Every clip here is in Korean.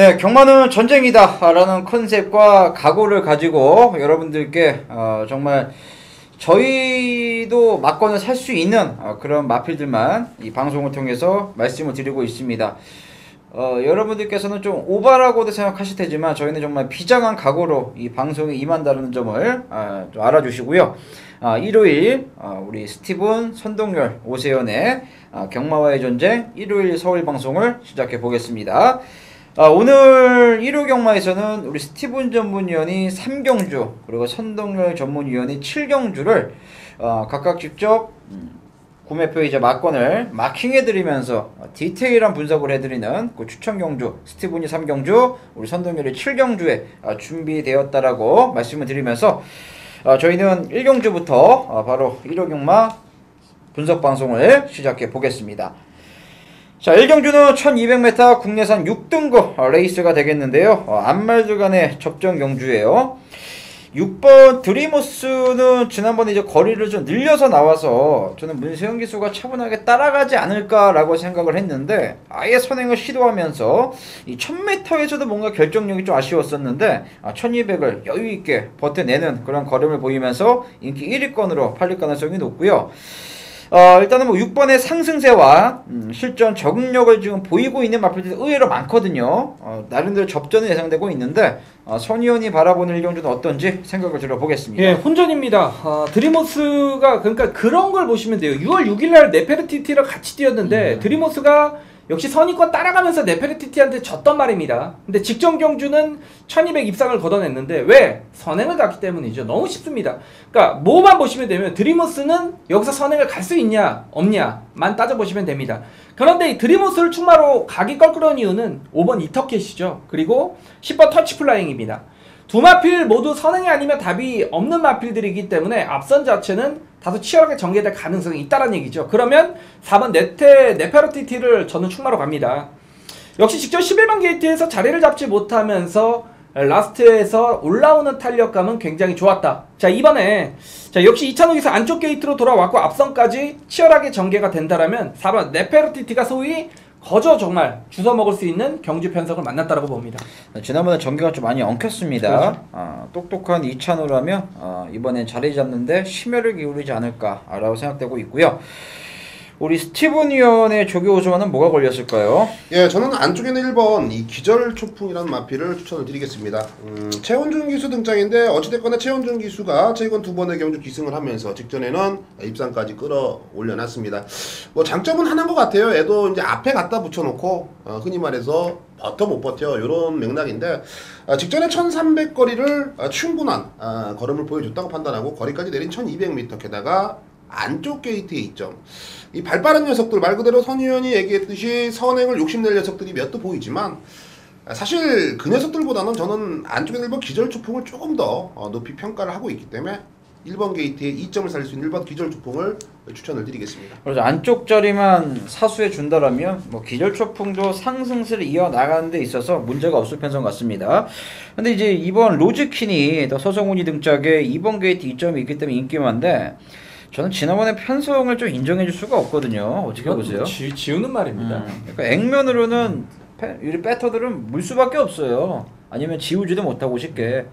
네, 경마는 전쟁이다 라는 컨셉과 각오를 가지고 여러분들께 정말 저희도 막권을 살 수 있는 그런 마필들만 이 방송을 통해서 말씀을 드리고 있습니다. 여러분들께서는 좀 오바라고도 생각하실 테지만 저희는 정말 비장한 각오로 이 방송에 임한다는 점을 좀 알아주시고요. 일요일 우리 스티븐, 선동열, 오세연의 경마와의 전쟁 일요일 서울 방송을 시작해 보겠습니다. 오늘 1호 경마에서는 우리 스티븐 전문위원이 3경주 그리고 선동열 전문위원이 7경주를 각각 직접 구매표이자 막권을 마킹해드리면서 디테일한 분석을 해드리는 그 추천경주 스티븐이 3경주 우리 선동열이 7경주에 준비되었다라고 말씀을 드리면서 저희는 1경주부터 바로 1호 경마 분석 방송을 시작해 보겠습니다. 자, 1경주는 1200m 국내산 6등급 레이스가 되겠는데요. 안말들 간의 접전 경주예요. 6번 드리모스는 지난번에 이제 거리를 좀 늘려서 나와서 저는 문세영 기수가 차분하게 따라가지 않을까라고 생각을 했는데 아예 선행을 시도하면서 이 1000m에서도 뭔가 결정력이 좀 아쉬웠었는데 1200을 여유있게 버텨내는 그런 걸음을 보이면서 인기 1위권으로 팔릴 가능성이 높고요. 일단은 뭐 6번의 상승세와 실전 적응력을 지금 보이고 있는 마필들이 의외로 많거든요. 나름대로 접전은 예상되고 있는데 선의원이 바라보는 1경주는 어떤지 생각을 들어보겠습니다. 예, 혼전입니다. 드리모스가 그러니까 그런 걸 보시면 돼요. 6월 6일날 네페르티티를 같이 뛰었는데 드리모스가 역시 선의권 따라가면서 네페르티티한테 졌단 말입니다. 근데 직전 경주는 1200 입상을 걷어냈는데 왜? 선행을 갔기 때문이죠. 너무 쉽습니다. 그러니까 뭐만 보시면 되면 드리모스는 여기서 선행을 갈 수 있냐 없냐만 따져보시면 됩니다. 그런데 이 드리모스를 출마로 가기 껄끄러운 이유는 5번 이터켓이죠. 그리고 10번 터치플라잉입니다. 두 마필 모두 선행이 아니면 답이 없는 마필들이기 때문에 앞선 자체는 다소 치열하게 전개될 가능성이 있다는 얘기죠. 그러면 4번 네페르티티를 저는 충마로 갑니다. 역시 직전 11번 게이트에서 자리를 잡지 못하면서 라스트에서 올라오는 탄력감은 굉장히 좋았다. 자, 이번에 역시 2차노기에서 안쪽 게이트로 돌아왔고 앞선까지 치열하게 전개가 된다라면 4번 네페르티티가 소위 거저 정말 주워 먹을 수 있는 경주 편성을 만났다라고 봅니다. 지난번에 전개가 좀 많이 엉켰습니다. 그렇죠. 똑똑한 2차노라면 이번엔 자리 잡는데 심혈을 기울이지 않을까라고 생각되고 있고요. 우리 스티븐 위원의 조교호수와는 뭐가 걸렸을까요? 예, 저는 안쪽에는 1번 이 기절초풍이라는 마필을 추천을 드리겠습니다. 최원준 기수 등장인데 어찌됐거나 최원준 기수가 최근 2번의 경주 기승을 하면서 직전에는 입상까지 끌어올려놨습니다. 뭐 장점은 하나인 것 같아요. 얘도 이제 앞에 갖다 붙여놓고 흔히 말해서 버텨 못 버텨 이런 맥락인데 직전에 1300 거리를 충분한 걸음을 보여줬다고 판단하고 거리까지 내린 1200m 게다가 안쪽 게이트의 이점 이 발빠른 녀석들 말 그대로 선 의원이 얘기했듯이 선행을 욕심낼 녀석들이 몇 도 보이지만 사실 그 녀석들보다는 저는 안쪽에 1번 기절초풍을 조금 더 높이 평가를 하고 있기 때문에 1번 게이트에 2점을 살릴 수 있는 1번 기절초풍을 추천을 드리겠습니다. 그래서 안쪽 자리만 사수해 준다라면 뭐 기절초풍도 상승세를 이어나가는 데 있어서 문제가 없을 편성 같습니다. 근데 이제 이번 로즈킨이 더 서성훈이 등짝에 2번 게이트 2점이 있기 때문에 인기만데 저는 지난번에 편성을 좀 인정해 줄 수가 없거든요. 어떻게 보세요? 지우는 말입니다. 그러니까 액면으로는 이 배터들은 물 수밖에 없어요. 아니면 지우지도 못하고 쉽게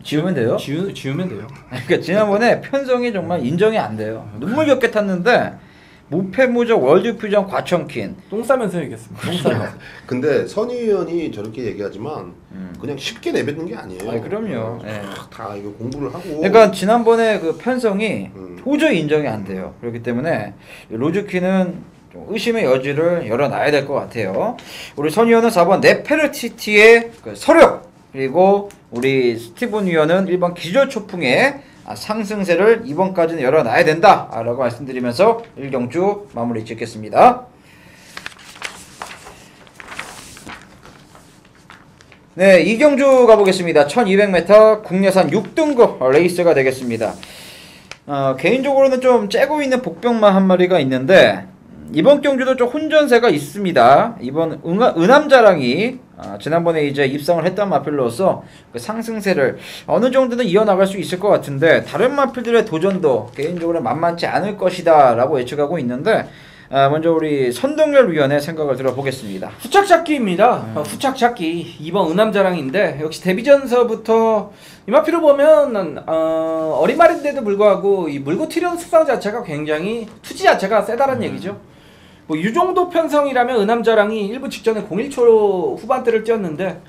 지우면 돼요? 지우면 돼요. 그러니까 지난번에 편성이 정말 인정이 안 돼요. 눈물겹게 탔는데 무패무적 월드퓨전 과청킨 똥 싸면서 얘기했습니다. 똥 싸면서. 근데 선 의원이 저렇게 얘기하지만 그냥 쉽게 내뱉는 게 아니에요. 아니, 그럼요. 네. 다 이거 공부를 하고. 그러니까 지난번에 그 편성이 도저히 인정이 안 돼요. 그렇기 때문에 로즈키는 좀 의심의 여지를 열어놔야 될 것 같아요. 우리 선 의원은 4번 네페르티티의 그 서력 그리고 우리 스티븐 위원은 1번 기절초풍의 상승세를 이번까지는 열어놔야 된다 라고 말씀드리면서 1경주 마무리 짓겠습니다. 네, 2경주 가보겠습니다. 1200m 국내산 6등급 레이스가 되겠습니다. 개인적으로는 좀 째고 있는 복병마 한 마리가 있는데 이번 경주도 좀 혼전세가 있습니다. 이번 은암자랑이 지난번에 이제 입상을 했던 마필로서 그 상승세를 어느 정도는 이어나갈 수 있을 것 같은데 다른 마필들의 도전도 개인적으로 만만치 않을 것이다 라고 예측하고 있는데 먼저 우리 선동열 위원의 생각을 들어보겠습니다. 후착잡기입니다. 후착잡기 2번 은암자랑인데 역시 데뷔전서부터 이 마피로 보면 어린 말인데도 불구하고 이 물고 튀려는 습성 자체가 굉장히 투지 자체가 세다는 얘기죠. 뭐 이 정도 편성이라면 은암자랑이 일부 직전에 01초 후반대를 뛰었는데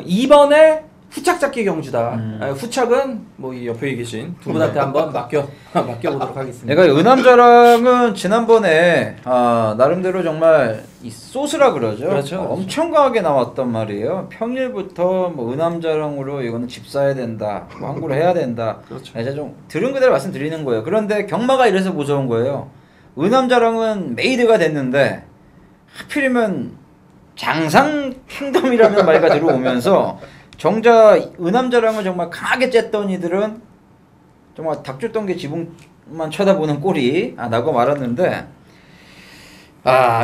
이번에 후착잡기 경주다. 후착은 뭐 이 옆에 계신 두 분한테 한번 맡겨보도록 하겠습니다. 내가 은암자랑은 지난번에 나름대로 정말 이 소스라 그러죠. 그렇죠. 엄청 강하게 나왔단 말이에요. 평일부터 뭐 은암자랑으로 이거는 집 사야 된다, 뭐 함구를 해야 된다. 그렇죠. 제가 좀 들은 그대로 말씀드리는 거예요. 그런데 경마가 이래서 무서운 거예요. 은암자랑은 메이드가 됐는데 하필이면 장상 킹덤이라는 말가 들어오면서 정작 은암자랑을 정말 강하게 쬐던 이들은 정말 닭줄던 게 지붕만 쳐다보는 꼴이 나고 말았는데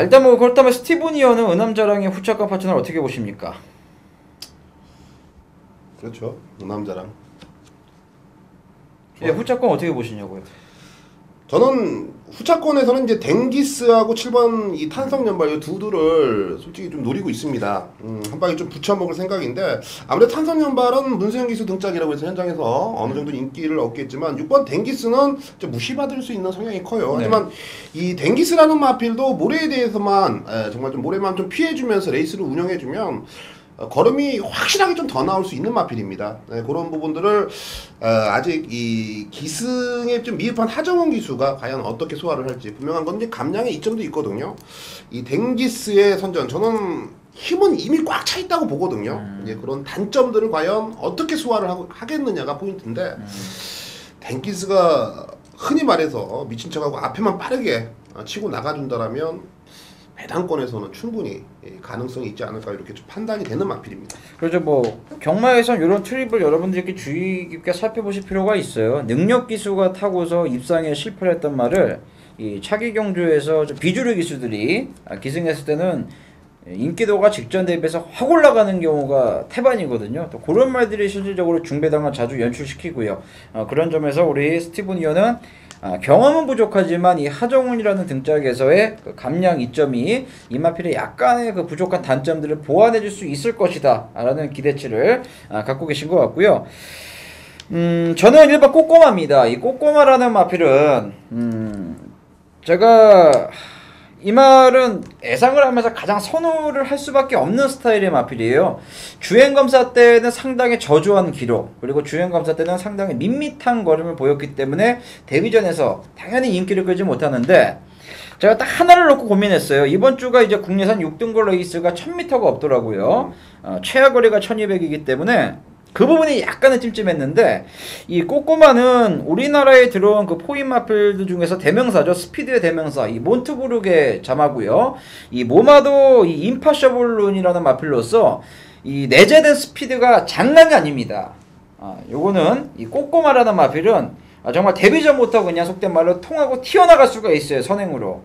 일단 뭐 그렇다면 스티븐 이어는 은암자랑의 후착과 파트너를 어떻게 보십니까? 그렇죠. 남자랑. 예, 후착권 어떻게 보시냐고요? 저는 후차권에서는 이제 댕기스하고 7번 이 탄성연발 이 두두를 솔직히 좀 노리고 있습니다. 한 방에 좀 붙여먹을 생각인데 아무래도 탄성연발은 문세영 기수 등짝이라고 해서 현장에서 어느 정도 인기를 얻겠지만 6번 댕기스는 좀 무시받을 수 있는 성향이 커요. 네. 하지만 이 댕기스라는 마필도 모래에 대해서만 정말 좀 모래만 좀 피해주면서 레이스를 운영해주면 걸음이 확실하게 좀 더 나올 수 있는 마필입니다. 네, 그런 부분들을 아직 이 기승에 좀 미흡한 하정원 기수가 과연 어떻게 소화를 할지 분명한 건 이제 감량의 이점도 있거든요. 이 댕기스의 선전 저는 힘은 이미 꽉 차 있다고 보거든요. 이제 그런 단점들을 과연 어떻게 소화를 하겠느냐가 포인트인데 댕기스가 흔히 말해서 미친 척하고 앞에만 빠르게 치고 나가준다라면 배당권에서는 충분히 가능성이 있지 않을까 이렇게 좀 판단이 되는 마필입니다. 그렇죠. 뭐 경마에선 이런 트립을 여러분들께 주의 깊게 살펴보실 필요가 있어요. 능력 기수가 타고서 입상에 실패를 했던 말을 이 차기 경주에서 비주류 기수들이 기승했을 때는 인기도가 직전 대비해서 확 올라가는 경우가 태반이거든요. 또 그런 말들이 실질적으로 중배당을 자주 연출시키고요. 그런 점에서 우리 스티븐 이어는 경험은 부족하지만 이 하정운이라는 등짝에서의 그 감량 이점이 이마필의 약간의 그 부족한 단점들을 보완해줄 수 있을 것이다 라는 기대치를 갖고 계신 것 같고요. 저는 1번 꼬꼬마입니다. 이 꼬꼬마라는 마필은 제가 이 말은 예상을 하면서 가장 선호를 할 수밖에 없는 스타일의 마필이에요. 주행검사 때는 상당히 저조한 기록, 그리고 주행검사 때는 상당히 밋밋한 걸음을 보였기 때문에 데뷔전에서 당연히 인기를 끌지 못하는데 제가 딱 하나를 놓고 고민했어요. 이번 주가 이제 국내산 6등급 레이스가 1000m가 없더라고요. 최하거리가 1200이기 때문에 그 부분이 약간은 찜찜했는데 이 꼬꼬마는 우리나라에 들어온 그 포인 마필들 중에서 대명사죠. 스피드의 대명사 이 몬트부르게 자마고요. 이 모마도 이 임파셔블룬이라는 마필로서 이 내재된 스피드가 장난이 아닙니다. 요거는 이 꼬꼬마라는 마필은 정말 데뷔전부터 그냥 속된 말로 통하고 튀어나갈 수가 있어요. 선행으로.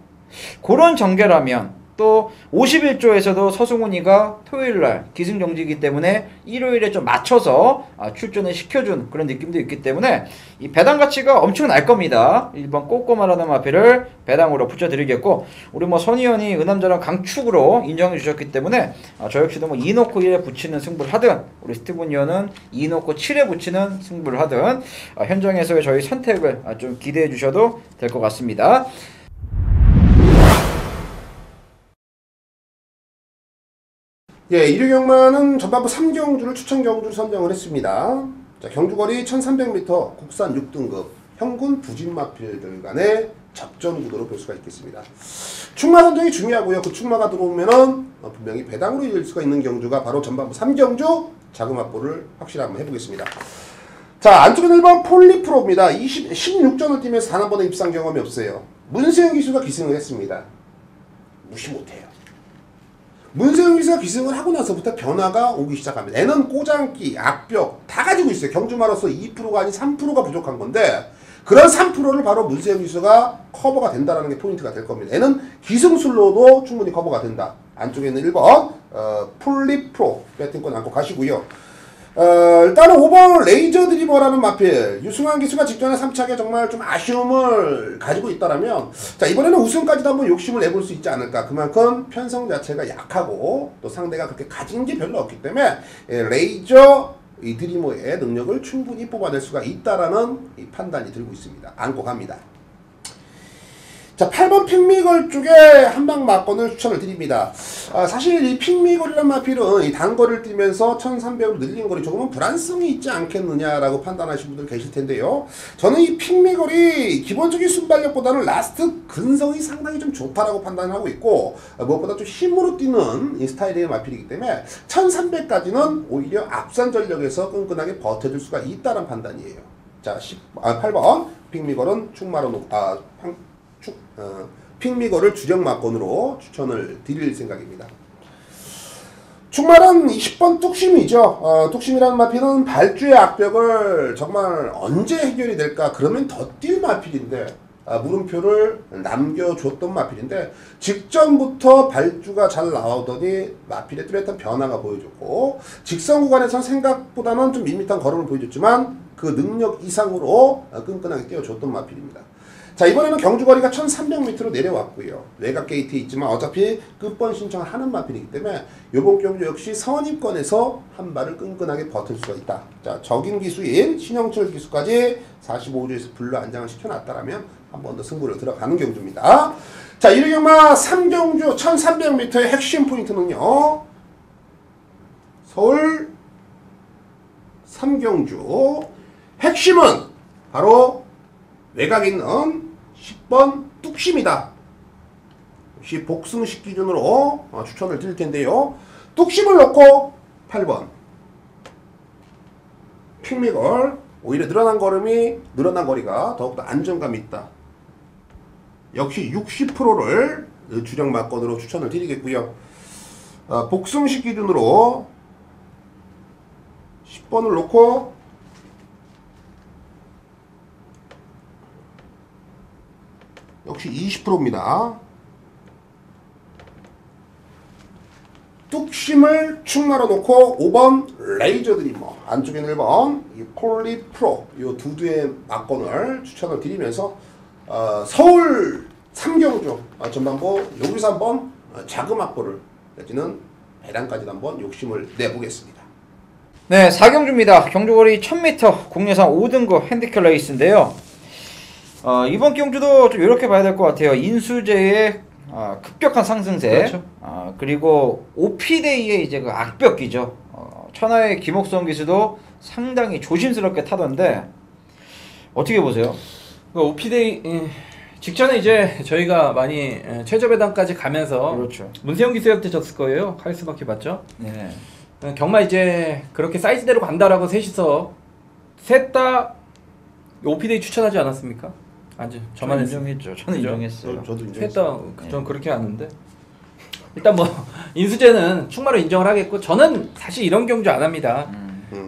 그런 전개라면 또 51조에서도 서승훈이가 토요일날 기승정지이기 때문에 일요일에 좀 맞춰서 출전을 시켜준 그런 느낌도 있기 때문에 이 배당 가치가 엄청 날 겁니다. 1번 꼬꼬마라는 마필을 배당으로 붙여드리겠고, 우리 뭐 선의원이 은암자랑 강축으로 인정해 주셨기 때문에 저 역시도 뭐 2 놓고 1에 붙이는 승부를 하든 우리 스티븐 이어는 2 놓고 7에 붙이는 승부를 하든 현장에서의 저희 선택을 좀 기대해 주셔도 될 것 같습니다. 예, 1위 경마는 전반부 3경주를 추천 경주를 선정을 했습니다. 자, 경주거리 1300m, 국산 6등급, 현군 부진마필들 간의 접전 구도로 볼 수가 있겠습니다. 축마 선정이 중요하고요. 그 축마가 들어오면은 분명히 배당으로 이을 수가 있는 경주가 바로 전반부 3경주 자금 확보를 확실히 한번 해보겠습니다. 자, 안쪽은 1번 폴리프로입니다. 16전을 뛰면서 단 한 번의 입상 경험이 없어요. 문세영 기수가 기승을 했습니다. 무시 못해요. 문세영 기수가 기승을 하고 나서부터 변화가 오기 시작합니다. 애는 꼬장기, 악벽 다 가지고 있어요. 경주마로서 2%가 아닌 3%가 부족한 건데 그런 3%를 바로 문세영 기수가 커버가 된다는 게 포인트가 될 겁니다. 애는 기승술로도 충분히 커버가 된다. 안쪽에 있는 1번 폴리프로 배팅권 안고 가시고요. 일단은 5번 레이저 드리머라는 마필 유승환 기수가 직전에 3차게 정말 좀 아쉬움을 가지고 있다라면 자 이번에는 우승까지도 한번 욕심을 내볼 수 있지 않을까. 그만큼 편성 자체가 약하고 또 상대가 그렇게 가진 게 별로 없기 때문에 레이저 이 드리머의 능력을 충분히 뽑아낼 수가 있다라는 이 판단이 들고 있습니다. 안고 갑니다. 자 8번 핑미걸 쪽에 한방 막건을 추천을 드립니다. 사실 이 핑미걸이란 마필은 이 단거리를 뛰면서 1300으로 늘린 거리 조금은 불안성이 있지 않겠느냐라고 판단하시는 분들 계실 텐데요. 저는 이 핑미걸이 기본적인 순발력보다는 라스트 근성이 상당히 좀 좋다라고 판단하고 있고 무엇보다 좀 힘으로 뛰는 이 스타일의 마필이기 때문에 1300까지는 오히려 앞선 전력에서 끈끈하게 버텨줄 수가 있다는 판단이에요. 자 8번 핑미걸은 핑미걸을 주력 막건으로 추천을 드릴 생각입니다. 충말은 20번 뚝심이죠. 뚝심이라는 마필은 발주의 악벽을 정말 언제 해결이 될까 그러면 더 뛸 마필인데 물음표를 남겨줬던 마필인데 직전부터 발주가 잘 나오더니 마필의 뚜렷한 변화가 보여줬고 직선 구간에선 생각보다는 좀 밋밋한 걸음을 보여줬지만 그 능력 이상으로 끈끈하게 뛰어줬던 마필입니다. 자 이번에는 경주거리가 1300m로 내려왔고요. 외곽 게이트에 있지만 어차피 끝번 신청을 하는 마필이기 때문에 이번 경주 역시 선입권에서 한 발을 끈끈하게 버틸 수가 있다. 자 적인 기수인 신영철 기수까지 45조에서 불러 안장을 시켜놨다라면 한 번 더 승부를 들어가는 경주입니다. 자 1경마 3경주 1300m의 핵심 포인트는요. 서울 3경주 핵심은 바로 외곽에 있는 10번 뚝심이다. 역시 복승식 기준으로 추천을 드릴 텐데요. 뚝심을 넣고 8번 핑미걸 오히려 늘어난 거리가 더욱더 안정감이 있다. 역시 60%를 주력 막건으로 추천을 드리겠고요. 복승식 기준으로 10번을 놓고 역시 20%입니다. 뚝심을 축 날아 놓고 5번 레이저 드리머 안쪽에는 1번 이 폴리 프로 이 두 대의 막건을 추천을 드리면서 서울 3경주 전반부 여기서 한번 자금 확보를 내지는 배당까지도 한번 욕심을 내보겠습니다. 네 4경주입니다. 경주거리 1000m 국내산 5등급 핸디캡 레이스인데요. 이번 경주도 좀 이렇게 봐야 될 것 같아요. 인수제의 급격한 상승세, 그렇죠. 그리고 오피데이의 이제 그 악벽기죠. 천하의 김옥성 기수도 상당히 조심스럽게 타던데 어떻게 보세요? 오피데이 직전에 이제 저희가 많이 최저 배당까지 가면서 그렇죠. 문세영 기수한테 졌을 거예요. 카리스마키 맞죠? 네. 경마 이제 그렇게 사이즈대로 간다라고 셋이서 셋 다 오피데이 추천하지 않았습니까? 아주 저만 인정했죠. 저는 그죠? 인정했어요. 저도 셋 인정했어요. 다 전 그렇게 아는데 일단 뭐 인수제는 충마로 인정을 하겠고 저는 사실 이런 경주 안 합니다.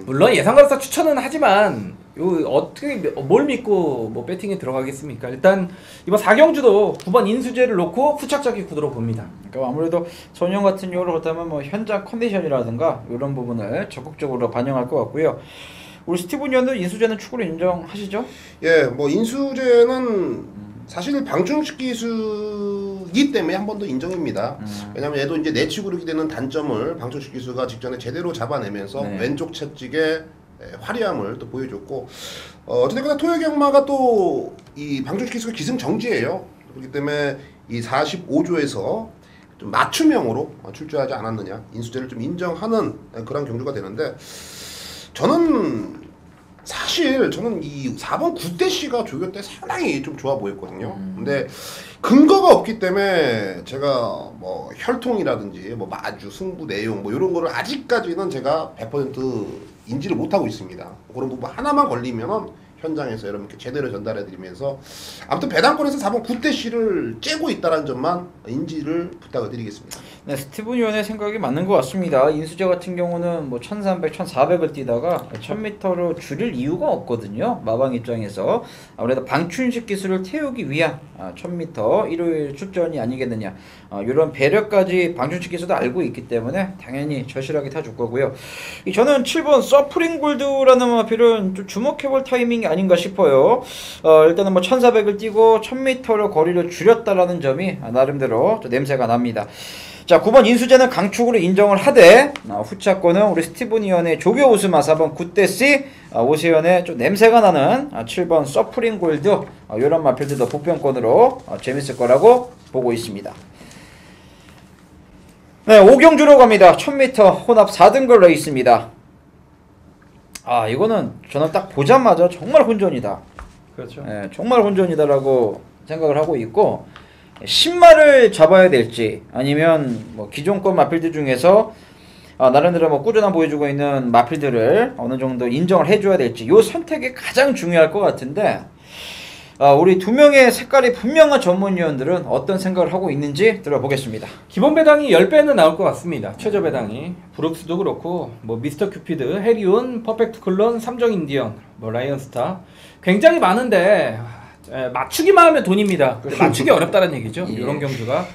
물론 예상가로서 추천은 하지만 요 어떻게 뭘 믿고 뭐 배팅에 들어가겠습니까? 일단 이번 4경주도 9번 인수제를 놓고 후착적인 구도로 봅니다. 그러니까 아무래도 전형 같은 경우로 그렇다면 뭐 현장 컨디션이라든가 이런 부분을 적극적으로 반영할 것 같고요. 우리 스티븐 위원도 인수제는 축구로 인정하시죠? 예, 뭐 인수제는 사실 방충식 기수이기 때문에 한 번 더 인정입니다. 왜냐면 얘도 이제 내축으로 기대는 단점을 방충식 기수가 직전에 제대로 잡아내면서 네. 왼쪽 채찍에 화려함을 또 보여줬고 어쨌든 토요경마가 또 이 방충식 기수가 기승정지예요. 그렇기 때문에 이 45조에서 좀 맞춤형으로 출제하지 않았느냐 인수제를 좀 인정하는 그런 경주가 되는데 저는 이 4번 구대씨가 조교 때 상당히 좀 좋아 보였거든요. 근데 근거가 없기 때문에 제가 뭐 혈통이라든지 뭐 마주 승부 내용 뭐 이런 거를 아직까지는 제가 100% 인지를 못하고 있습니다. 그런 부분 하나만 걸리면은 현장에서 여러분께 제대로 전달해드리면서 아무튼 배당권에서 4번 굿대시를 째고 있다는 점만 인지를 부탁을 드리겠습니다. 네, 스티븐 위원의 생각이 맞는 것 같습니다. 인수제 같은 경우는 뭐 1300, 1400을 뛰다가 1000m로 줄일 이유가 없거든요. 마방 입장에서 아무래도 방춘식 기술을 태우기 위한 1000m 일요일 출전이 아니겠느냐, 이런 배려까지 방춘식 기술도 알고 있기 때문에 당연히 절실하게 타줄 거고요. 저는 7번 서프링 골드라는 마필은 좀 주목해볼 타이밍이 아닌가 싶어요. 일단은 뭐 1400을 뛰고 1000m로 거리를 줄였다라는 점이 나름대로 좀 냄새가 납니다. 자, 9번 인수제는 강축으로 인정을 하되 후차권은 우리 스티븐 위원의 조교 우스마 4번 굿데시, 오세현의 좀 냄새가 나는 7번 서프링 골드, 이런 마필들도 복병권으로 재밌을 거라고 보고 있습니다. 네, 오경주로 갑니다. 1000m 혼합 4등급 레이스입니다. 이거는 저는 딱 보자마자 정말 혼전이다. 그렇죠. 네, 정말 혼전이다라고 생각을 하고 있고, 신마를 잡아야 될지 아니면 뭐 기존권 마필들 중에서 나름대로 뭐 꾸준한 보여주고 있는 마필들을 어느 정도 인정을 해줘야 될지, 이 선택이 가장 중요할 것 같은데, 우리 두 명의 색깔이 분명한 전문위원들은 어떤 생각을 하고 있는지 들어보겠습니다. 기본 배당이 10배는 나올 것 같습니다. 최저 배당이. 브룩스도 그렇고 뭐 미스터 큐피드, 해리온, 퍼펙트 클론, 삼성 인디언, 뭐 라이언스타 굉장히 많은데 맞추기만 하면 돈입니다. 맞추기 어렵다는 얘기죠. 예. 이런 경주가.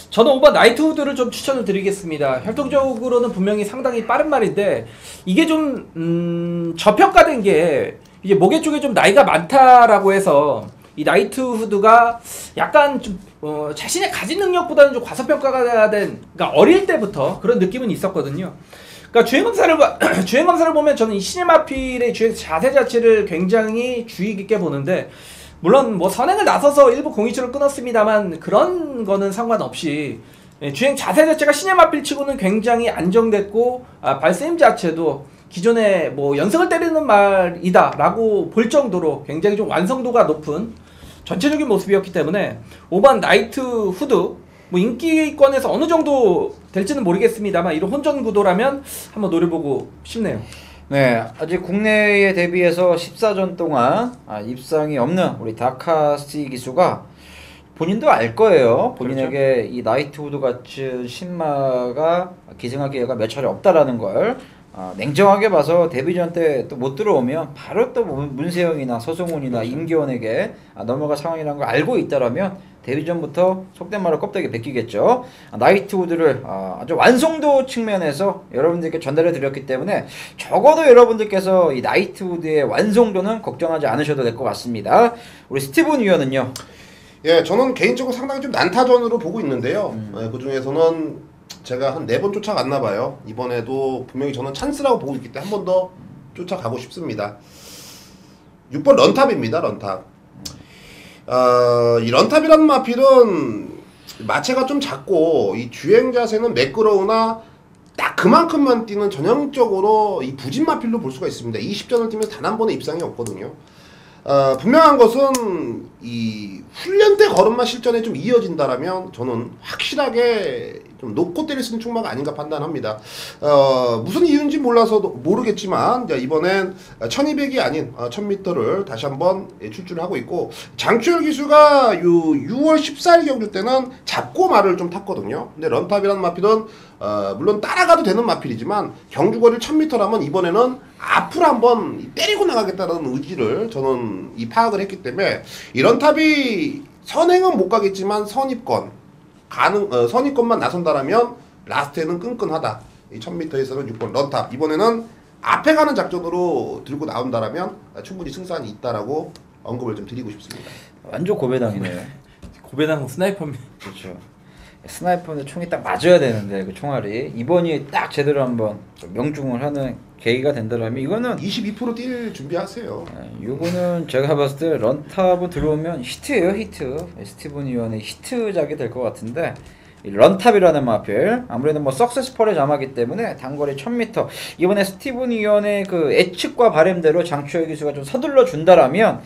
저는 5번 나이트후드를 좀 추천을 드리겠습니다. 혈통적으로는 분명히 상당히 빠른 말인데 이게 좀 저평가된 게 이제 목에 쪽에 좀 나이가 많다라고 해서 이 나이트후드가 약간 좀 자신의 가진 능력보다는 좀 과소평가가 된, 그러니까 어릴 때부터 그런 느낌은 있었거든요. 그러니까 주행 검사를 보면 저는 이 시네마필의 주행 자세 자체를 굉장히 주의 깊게 보는데, 물론 뭐 선행을 나서서 일부 공익줄을 끊었습니다만 그런 거는 상관없이 주행 자세 자체가 시네마필 치고는 굉장히 안정됐고, 발세임 자체도 기존에 뭐 연승을 때리는 말이다 라고 볼 정도로 굉장히 좀 완성도가 높은 전체적인 모습이었기 때문에 5번 나이트 후드 뭐 인기권에서 어느 정도 될지는 모르겠습니다만 이런 혼전 구도라면 한번 노려보고 싶네요. 네, 아직 국내에 대비해서 14전 동안 입상이 없는 우리 다카시 기수가 본인도 알 거예요. 본인에게 그렇죠. 이 나이트후드 같은 신마가 기승할 기회가 몇 차례 없다라는 걸 냉정하게 봐서 데뷔전 때 또 못 들어오면 바로 또 문세영이나 서승훈이나 그렇죠. 임기원에게 넘어갈 상황이라는 걸 알고 있다라면 데뷔전부터 속된 말로 껍데기 벗기겠죠. 나이트후드를 아주 완성도 측면에서 여러분들께 전달해 드렸기 때문에 적어도 여러분들께서 이 나이트후드의 완성도는 걱정하지 않으셔도 될 것 같습니다. 우리 스티븐 위원은요? 예, 저는 개인적으로 상당히 좀 난타전으로 보고 있는데요. 그 중에서는 제가 한 4번 쫓아갔나 봐요. 이번에도 분명히 저는 찬스라고 보고 있기 때문에 한 번 더 쫓아가고 싶습니다. 6번 런탑입니다. 런탑. 이 런탑이라는 마필은 마체가 좀 작고 이 주행 자세는 매끄러우나 딱 그만큼만 뛰는 전형적으로 이 부진 마필로 볼 수가 있습니다. 20전을 뛰면서 단 한 번의 입상이 없거든요. 분명한 것은 이 훈련 때 걸음마 실전에 좀 이어진다라면 저는 확실하게 좀 높고 때릴 수 있는 충마가 아닌가 판단합니다. 무슨 이유인지 몰라서 모르겠지만 이번엔 1200이 아닌 1000m를 다시 한번 출주를 하고 있고, 장추열 기수가 6월 14일 경주 때는 잡고 말을 좀 탔거든요. 근데 런탑이라는 마필은 물론 따라가도 되는 마필이지만 경주거리를 1000m라면 이번에는 앞으로 한번 때리고 나가겠다는 의지를 저는 파악을 했기 때문에 이 런탑이 선행은 못 가겠지만 선입권 선입권만 나선다라면 라스트에는 끈끈하다. 이 1000m에서는 6번 런탑, 이번에는 앞에 가는 작전으로 들고 나온다라면 충분히 승산이 있다라고 언급을 좀 드리고 싶습니다. 완전 고배당이네요. 고배당 스나이퍼입니다. 그렇죠. 스나이퍼는 총이 딱 맞아야 되는데 그 총알이 이번이 딱 제대로 한번 명중을 하는 계기가 된다라면 이거는 22% 뛸 준비하세요. 이거는 제가 봤을 때 런탑은 들어오면 히트예요, 히트. 스티븐 위원의 히트작이 될 것 같은데, 이 런탑이라는 마필 아무래도 뭐 석세스펄의 자마기 때문에 단거리 1000m 이번에 스티븐 위원의 그 예측과 바램대로 장추열 기수가 좀 서둘러 준다라면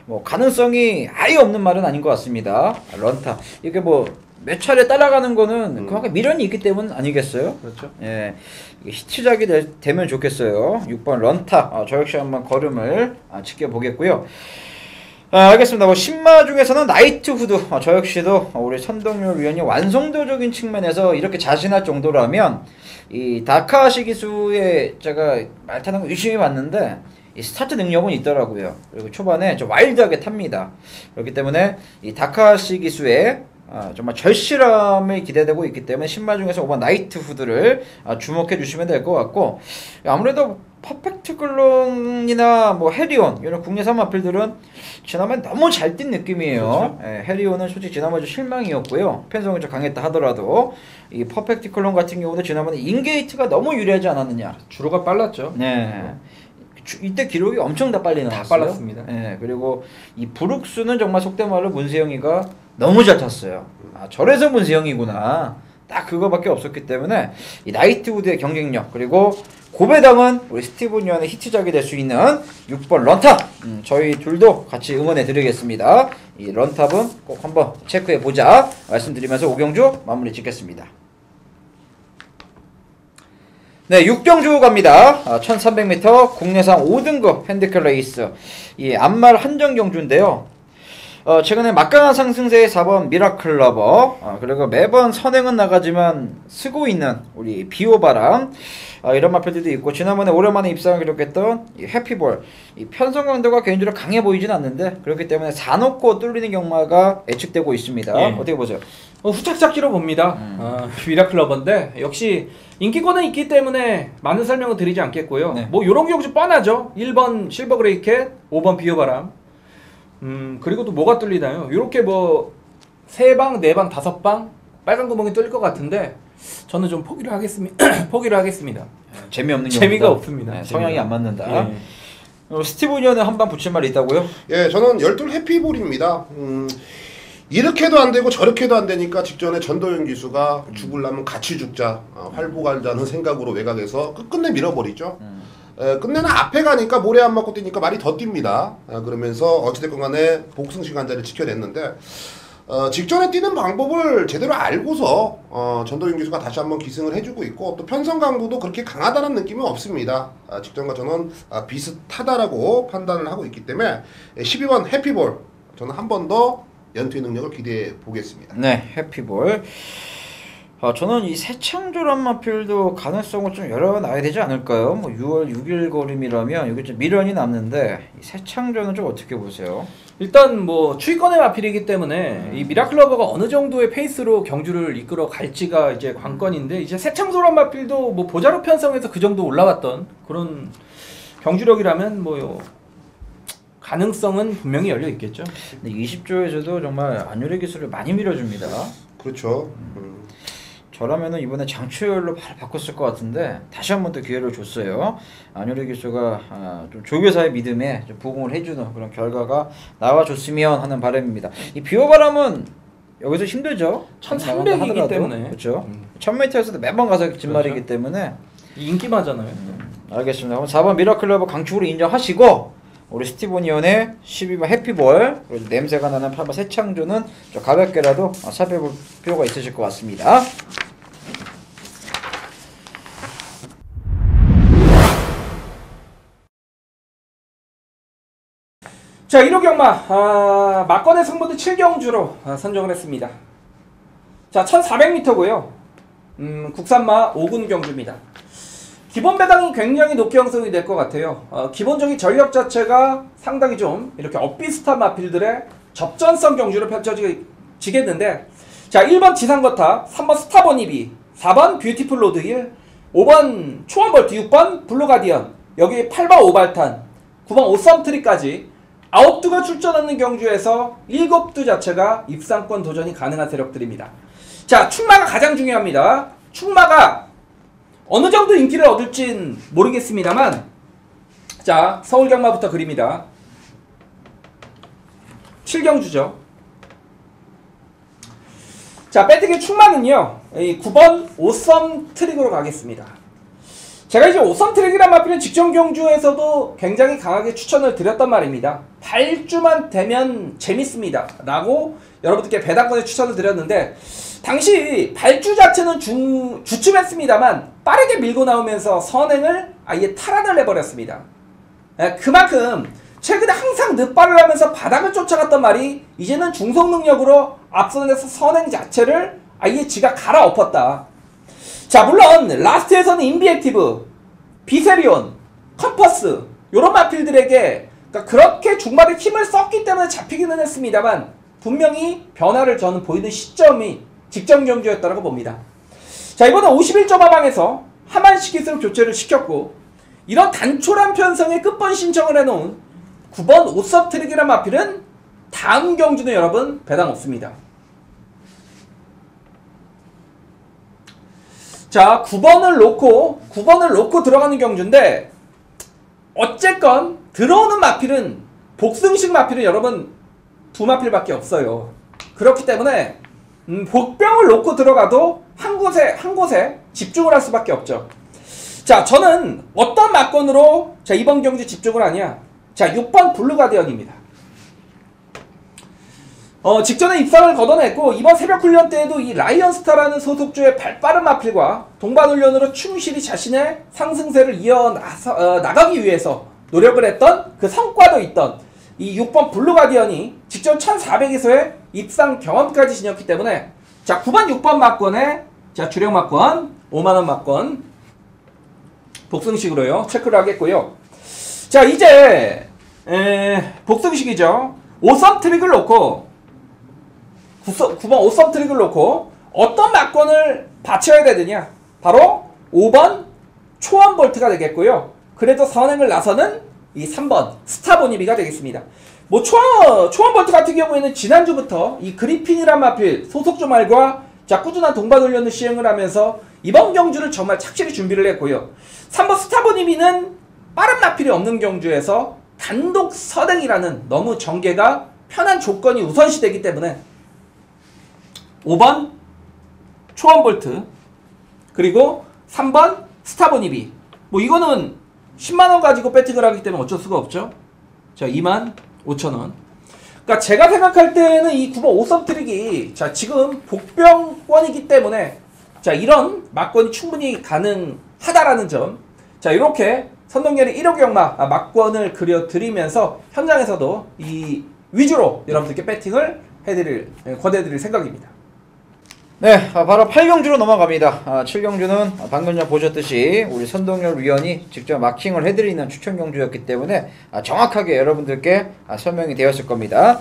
뭐 가능성이 아예 없는 말은 아닌 것 같습니다. 런탑 이게 뭐 몇 차례 따라가는 거는 그만큼 미련이 있기 때문 아니겠어요? 그렇죠. 예, 이게 히트작이 되면 좋겠어요. 6번 런타, 저 역시 한번 걸음을 지켜보겠고요. 알겠습니다. 뭐 신마 중에서는 나이트 후드, 저 역시도 우리 선동열 위원이 완성도적인 측면에서 이렇게 자신할 정도라면 이 다카시 기수에 제가 말 타는 거 유심히 봤는데 이 스타트 능력은 있더라고요. 그리고 초반에 좀 와일드하게 탑니다. 그렇기 때문에 이 다카시 기수의 정말 절실함이 기대되고 있기 때문에 신마 중에서 5번 나이트 후드를 주목해 주시면 될 것 같고, 아무래도 퍼펙트 클론이나 뭐 해리온 이런 국내산 마필들은 지난번에 너무 잘 뛴 느낌이에요. 그렇죠. 예, 해리온은 솔직히 지난번에 좀 실망이었고요. 팬성이 좀 강했다 하더라도 이 퍼펙트 클론 같은 경우도 지난번에 인게이트가 너무 유리하지 않았느냐. 주로가 빨랐죠. 네. 이때 기록이 엄청 다 빨리 나왔어요. 다 빨랐습니다. 예, 그리고 이 브룩스는 정말 속된 말로 문세영이가 너무 잘 탔어요. 저래서 문세영이구나. 딱 그거밖에 없었기 때문에 이 나이트우드의 경쟁력, 그리고 고배당은 우리 스티븐 유한의 히트작이 될 수 있는 6번 런탑, 저희 둘도 같이 응원해 드리겠습니다. 이 런탑은 꼭 한번 체크해 보자 말씀드리면서 오경주 마무리 짓겠습니다. 네, 6경주 갑니다. 1300m 국내산 5등급 핸디캡 레이스, 이 안말 한정 경주인데요. 최근에 막강한 상승세의 4번 미라클 러버, 그리고 매번 선행은 나가지만 쓰고 있는 우리 비오바람, 이런 마필들도 있고, 지난번에 오랜만에 입상을 기록했던 이 해피볼, 이 편성 강도가 개인적으로 강해 보이진 않는데 그렇기 때문에 사놓고 뚫리는 경마가 예측되고 있습니다. 예. 어떻게 보세요? 후착잡기로 봅니다. 미라클러버인데 역시 인기권은 있기 때문에 많은 설명을 드리지 않겠고요. 네. 뭐 요런 경주 뻔하죠. 1번 실버 그레이캣, 5번 비오바람. 그리고 또 뭐가 뚫리나요? 요렇게 뭐 3방, 4방, 5방 빨간 구멍이 뚫릴 것 같은데 저는 좀 포기를 하겠습니다. 포기를 하겠습니다. 재미없는 재미가 경우다. 없습니다. 네, 성향이 재미가. 안 맞는다. 예. 스티븐 유한은 한 방 붙일 말이 있다고요? 예, 저는 12 해피볼입니다. 이렇게도 안 되고 저렇게도 안 되니까 직전에 전도연 기수가 죽으려면 같이 죽자, 활보갈자는 생각으로 외곽에서 끝끝내 밀어버리죠. 끝내는 앞에 가니까 모래 안 맞고 뛰니까 말이 더 뜁니다. 그러면서 어찌됐건 간에 복승 시간자를 지켜냈는데, 직전에 뛰는 방법을 제대로 알고서 전도윤 기수가 다시 한번 기승을 해주고 있고, 또 편성 강도도 그렇게 강하다는 느낌은 없습니다. 직전과 저는 비슷하다라고 판단을 하고 있기 때문에 12번 해피볼, 저는 한 번 더 연투의 능력을 기대해 보겠습니다. 네, 해피볼. 저는 이 새창조란 마필도 가능성을 좀 열어놔야 되지 않을까요? 뭐 6월 6일 걸음이라면 여기 좀 미련이 남는데 이 새창조는 좀 어떻게 보세요? 일단 뭐 추위권의 마필이기 때문에 이 미라클러버가 어느 정도의 페이스로 경주를 이끌어 갈지가 이제 관건인데, 이제 새창조란 마필도 뭐 보자로 편성해서 그 정도 올라왔던 그런 경주력이라면 뭐 가능성은 분명히 열려 있겠죠. 근데 20조에서도 정말 안유래 기술을 많이 밀어줍니다. 그렇죠. 저라면은 이번에 장추열로 바로 바꿨을 것 같은데 다시 한 번 더 기회를 줬어요. 안유래 기수가 좀 조교사의 믿음에 좀 부응을 해주는 그런 결과가 나와줬으면 하는 바람입니다. 이 비오바람은 여기서 힘들죠. 1300이기 때문에. 그렇죠. 1000m에서도 매번 가서 진말이기 그렇죠. 때문에 인기마잖아요. 알겠습니다. 그럼 4번 미라클러버 강축으로 인정하시고, 우리 스티븐이온의 12번 해피볼, 그리고 냄새가 나는 8번 새창조는 좀 가볍게라도 살펴볼 필요가 있으실 것 같습니다. 자, 1호 경마 막건의 승부도 7경주로 선정을 했습니다. 자, 1400m고요. 국산마 5군 경주입니다. 기본 배당이 굉장히 높게 형성이 될 것 같아요. 기본적인 전력 자체가 상당히 좀 이렇게 엇비슷한 마필들의 접전성 경주로 펼쳐지겠는데, 자, 1번 지상거탑, 3번 스타버니비, 4번 뷰티풀 로드힐, 5번 초원벌트, 6번 블루가디언, 여기 8번 오발탄, 9번 오썸트리까지 9두가 출전하는 경주에서 7두 자체가 입상권 도전이 가능한 세력들입니다. 자, 축마가 가장 중요합니다. 축마가 어느 정도 인기를 얻을진 모르겠습니다만, 자, 서울 경마부터 그립니다. 7경주죠. 자, 배트기 축마는요, 9번 오썸 트릭으로 가겠습니다. 제가 이제 오썸 트랙이란 마필은 직전 경주에서도 굉장히 강하게 추천을 드렸단 말입니다. 8주만 되면 재밌습니다 라고 여러분들께 배당권에 추천을 드렸는데, 당시 발주 자체는 주춤했습니다만 빠르게 밀고 나오면서 선행을 아예 탈환을 해버렸습니다. 그만큼 최근에 항상 늦발을 하면서 바닥을 쫓아갔던 말이 이제는 중속 능력으로 앞선에서 선행 자체를 아예 지가 갈아엎었다. 자, 물론 라스트에서는 인비액티브, 비세리온, 컴퍼스 요런 마필들에게 그렇게 중반에 힘을 썼기 때문에 잡히기는 했습니다만 분명히 변화를 저는 보이는 시점이 직전 경주였다고 봅니다. 자, 이번에 51점 하방에서 하만식 기술 교체를 시켰고, 이런 단촐한 편성에 끝번 신청을 해놓은 9번 오섭 트릭이란 마필은 다음 경주는 여러분 배당 없습니다. 자, 9번을 놓고 들어가는 경주인데, 어쨌건 들어오는 마필은 복승식 마필은 여러분 두 마필밖에 없어요. 그렇기 때문에 복병을 놓고 들어가도 한 곳에 집중을 할 수밖에 없죠. 자, 저는 어떤 막건으로 자 이번 경주 집중을 하냐. 자, 6번 블루가디언입니다. 직전에 입상을 걷어냈고 이번 새벽 훈련 때에도 이 라이언스타라는 소속주의 발빠른 마필과 동반훈련으로 충실히 자신의 상승세를 나가기 위해서 노력을 했던 그 성과도 있던 이 6번 블루가디언이 직전 1400에서의 입상 경험까지 지녔기 때문에, 자, 9번 6번 막권에 자 주력 막권 5만원 막권 복승식으로요 체크를 하겠고요. 자, 이제 복승식이죠. 5썸 트릭을 놓고 9번 5썸 트릭을 놓고 어떤 막권을 받쳐야 되느냐, 바로 5번 초원 볼트가 되겠고요. 그래도 선행을 나서는 이 3번 스타보니비가 되겠습니다. 뭐 초원 볼트 같은 경우에는 지난주부터 이 그리핀이란 마필 소속주 말과 자 꾸준한 동반 훈련을 시행을 하면서 이번 경주를 정말 착실히 준비를 했고요. 3번 스타보니비는 빠른 마필이 없는 경주에서 단독 선행이라는 너무 전개가 편한 조건이 우선시되기 때문에 5번 초원 볼트 그리고 3번 스타보니비, 뭐 이거는 10만원 가지고 배팅을 하기 때문에 어쩔 수가 없죠. 자, 25,000원. 그러니까 제가 생각할 때는 이 9번 5썸 트릭이 자 지금 복병권이기 때문에 자 이런 막권이 충분히 가능하다라는 점, 자 이렇게 선동열의 1호 경마 막권을 그려드리면서 현장에서도 이 위주로 여러분들께 배팅을 권해드릴 생각입니다. 네, 바로 8경주로 넘어갑니다. 7경주는 방금 전 보셨듯이 우리 선동열 위원이 직접 마킹을 해드리는 추천 경주였기 때문에 정확하게 여러분들께 설명이 되었을 겁니다.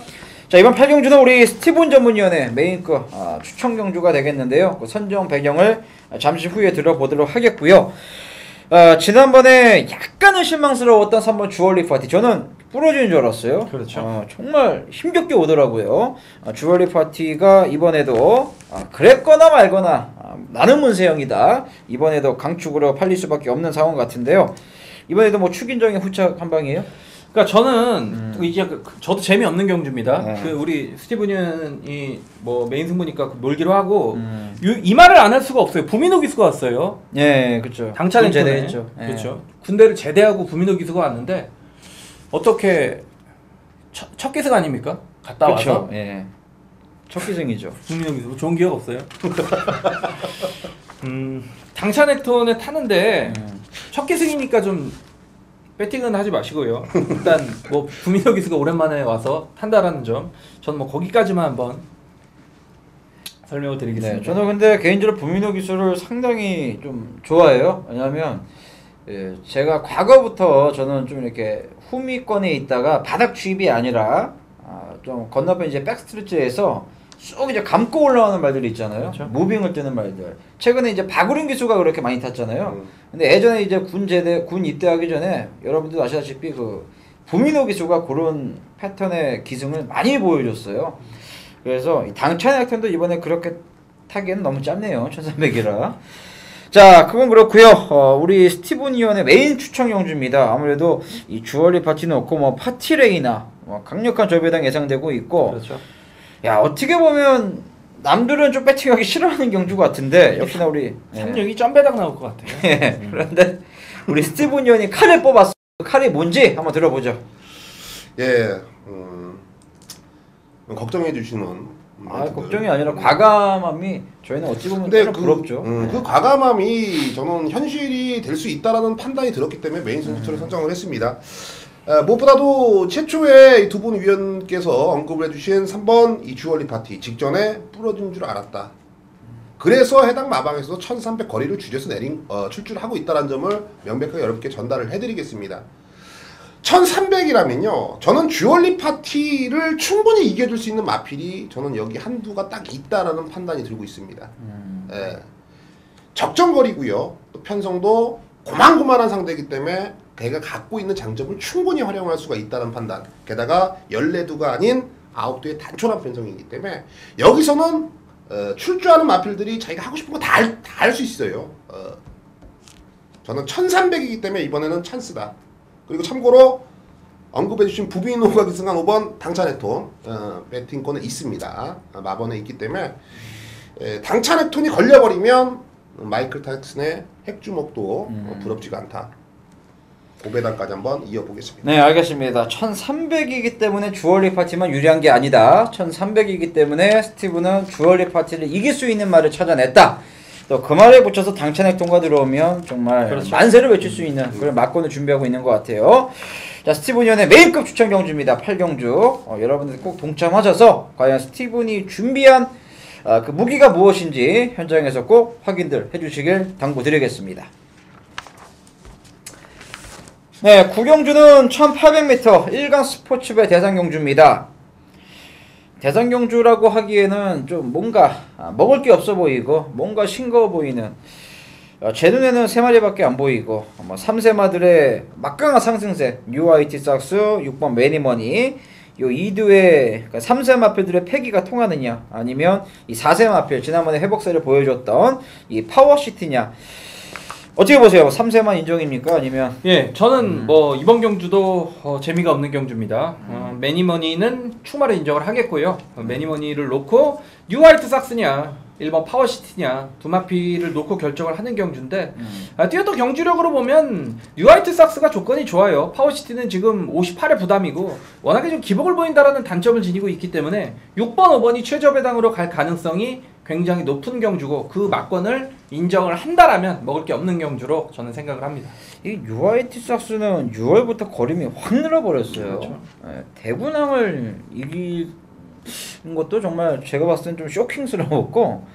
자, 이번 8경주는 우리 스티븐 전문위원의 메인급 추천 경주가 되겠는데요. 그 선정 배경을 잠시 후에 들어보도록 하겠고요. 지난번에 약간은 실망스러웠던 3번 주얼리 파티, 저는 부러지는 줄 알았어요. 그렇죠. 정말 힘겹게 오더라고요. 주얼리 파티가 이번에도 그랬거나 말거나 나는 문세영이다, 이번에도 강축으로 팔릴 수밖에 없는 상황 같은데요. 이번에도 뭐 축인정의 후착 한 방이에요? 그러니까 저는 이게 저도 재미없는 경주입니다. 네. 그 우리 스티븐이 뭐 메인 승부니까 놀기로 하고 이 말을 안 할 수가 없어요. 부민호 기수가 왔어요. 예, 그렇죠. 당차는 제대했죠. 예. 그렇죠. 군대를 제대하고 부민호 기수가 왔는데 어떻게 첫 기승 아닙니까? 갔다 그렇죠. 와서 예. 첫 기승이죠. 부민호 기수 좋은 기억 없어요. 당차 넥톤에 타는데 첫 기승이니까 좀 배팅은 하지 마시고요. 일단 뭐 부민호 기수가 오랜만에 와서 탄다라는 점, 저는 뭐 거기까지만 한번 설명을 드리겠습니다. 네, 저는 근데 개인적으로 부민호 기술을 상당히 좀 좋아해요. 왜냐하면 제가 과거부터 저는 좀 이렇게 후미권에 있다가 바닥 주입이 아니라 좀 건너편 이제 백스트리트에서 쭉 이제 감고 올라오는 말들이 있잖아요. 그렇죠. 무빙을 뜨는 말들. 최근에 이제 박우린 기수가 그렇게 많이 탔잖아요. 근데 예전에 이제 군 입대하기 전에 여러분들 아시다시피 그 부민호 기수가 그런 패턴의 기승을 많이 보여줬어요. 그래서 당찬 액턴도 이번에 그렇게 타기에는 너무 짧네요. 1300이라. 자, 그건 그렇고요. 우리 스티븐 위원의 메인 추천 경주입니다. 아무래도 이 주얼리 파티는 없고 뭐 파티레이나 뭐 강력한 저배당 예상되고 있고. 그렇죠. 야, 어떻게 보면 남들은 좀 배팅하기 싫어하는 경주 같은데 역시나 우리 36이 점배당 나올 것 같아요. 그런데 우리 스티븐 의원이 칼을 뽑았어. 그 칼이 뭔지 한번 들어보죠. 예, 걱정해 주시는. 걱정이 아니라 과감함이 저희는 어찌 보면 근데 좀 부럽죠. 그 과감함이 저는 현실이 될 수 있다라는 판단이 들었기 때문에 메인 선수를 선정을 했습니다. 무엇보다도 최초에 이 두 분 위원께서 언급을 해주신 3번 이 주얼리 파티 직전에 부러진 줄 알았다. 그래서 해당 마방에서 1300 거리를 줄여서 출주를 하고 있다는 점을 명백하게 여러분께 전달을 해드리겠습니다. 1300이라면요 저는 주얼리 파티를 충분히 이겨줄 수 있는 마필이 저는 여기 한두가 딱 있다라는 판단이 들고 있습니다. 예. 적정거리고요 또 편성도 고만고만한 상대이기 때문에 걔가 갖고 있는 장점을 충분히 활용할 수가 있다는 판단, 게다가 14두가 아닌 9두의 단촐한 편성이기 때문에 여기서는 출주하는 마필들이 자기가 하고 싶은 거 다 할 수 있어요. 저는 1300이기 때문에 이번에는 찬스다. 그리고 참고로 언급해주신 부비노가 기승한 5번 당찬의톤 배팅권에 있습니다. 마번에 있기 때문에 당찬의톤이 걸려버리면 마이클 탁슨의 핵주먹도 부럽지가 않다. 고배당까지 한번 이어보겠습니다. 네, 알겠습니다. 1300이기 때문에 주얼리 파티만 유리한 게 아니다. 1300이기 때문에 스티브는 주얼리 파티를 이길 수 있는 말을 찾아냈다. 또 그 말에 붙여서 당찬 통과 들어오면 정말 그렇죠. 만세를 외칠 수 있는 그런 막권을 준비하고 있는 것 같아요. 자, 스티븐 위원의 메인급 추천 경주입니다. 8경주. 여러분들 꼭 동참하셔서 과연 스티븐이 준비한 그 무기가 무엇인지 현장에서 꼭 확인들 해주시길 당부드리겠습니다. 네, 9경주는 1800m 1강 스포츠배 대상경주입니다. 대상경주라고 하기에는 좀 뭔가 먹을 게 없어 보이고 뭔가 싱거워 보이는 제 눈에는 3마리밖에 안 보이고 3세마들의 막강한 상승세 뉴화이트 삭스 6번 매니머니 요 2두의 3세 마필들의 패기가 통하느냐 아니면 이 4세 마필 지난번에 회복세를 보여줬던 이 파워시티냐 어떻게 보세요? 3세만 인정입니까? 아니면 예, 저는 뭐 이번 경주도 재미가 없는 경주입니다. 매니머니는 추마를 인정을 하겠고요. 매니머니를 놓고 뉴화이트 삭스냐 1번 파워시티냐 두 마피를 놓고 결정을 하는 경주인데 뛰어도 경주력으로 보면 뉴화이트 삭스가 조건이 좋아요. 파워시티는 지금 58의 부담이고 워낙에 좀 기복을 보인다라는 단점을 지니고 있기 때문에 6번, 5번이 최저 배당으로 갈 가능성이 굉장히 높은 경주고 그 막권을 인정을 한다라면 먹을 게 없는 경주로 저는 생각을 합니다. 이 뉴화이트 삭스는 6월부터 거림이 확 늘어버렸어요. 그렇죠. 대군항을 이기는 것도 정말 제가 봤을 땐 좀 쇼킹스러웠고